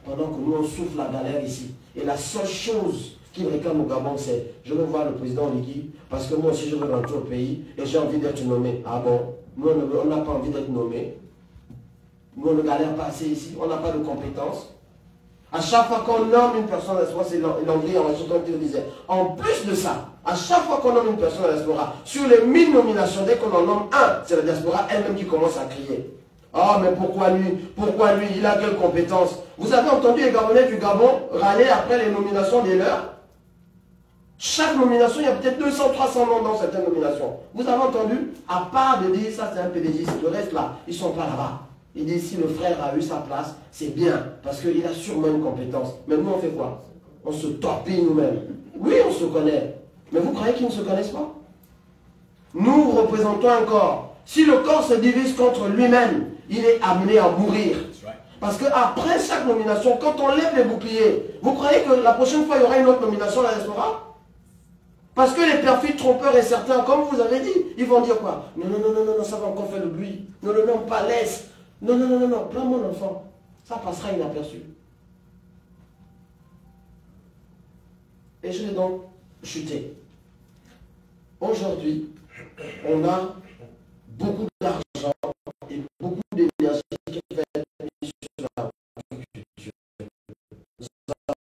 Pendant que nous, on souffre la galère ici. Et la seule chose qu'ils réclament au Gabon, c'est je veux voir le président Ligui, parce que moi aussi, je veux rentrer au pays et j'ai envie d'être nommé. Ah bon? Nous, on n'a pas envie d'être nommé. Nous, on ne galère pas assez ici. On n'a pas de compétences. À chaque fois qu'on nomme une personne à la diaspora, c'est l'André en Washington qui le disait. En plus de ça, à chaque fois qu'on nomme une personne à la diaspora, sur les 1000 nominations, dès qu'on en nomme un, c'est la diaspora elle-même qui commence à crier. Oh, mais pourquoi lui? Pourquoi lui? Il a quelle compétence? Vous avez entendu les Gabonais du Gabon râler après les nominations des leurs? Chaque nomination, il y a peut-être 200, 300 noms dans certaines nominations. Vous avez entendu? À part de dire ça c'est un PDG, le reste là, ils ne sont pas là-bas. Il dit si le frère a eu sa place, c'est bien, parce qu'il a sûrement une compétence. Mais nous, on fait quoi? On se torpille nous-mêmes. Oui, on se connaît. Mais vous croyez qu'ils ne se connaissent pas? Nous représentons un corps. Si le corps se divise contre lui-même, il est amené à mourir. Parce qu'après chaque nomination, quand on lève les boucliers, vous croyez que la prochaine fois, il y aura une autre nomination à la diaspora? Parce que les perfides trompeurs et certains, comme vous avez dit, ils vont dire quoi? Non, non, non, non, non, ça va encore faire le bruit. Non, non, non, pas laisse. Non, non, non, non, non, plein mon enfant. Ça passera inaperçu. Et je vais donc chuter. Aujourd'hui, on a beaucoup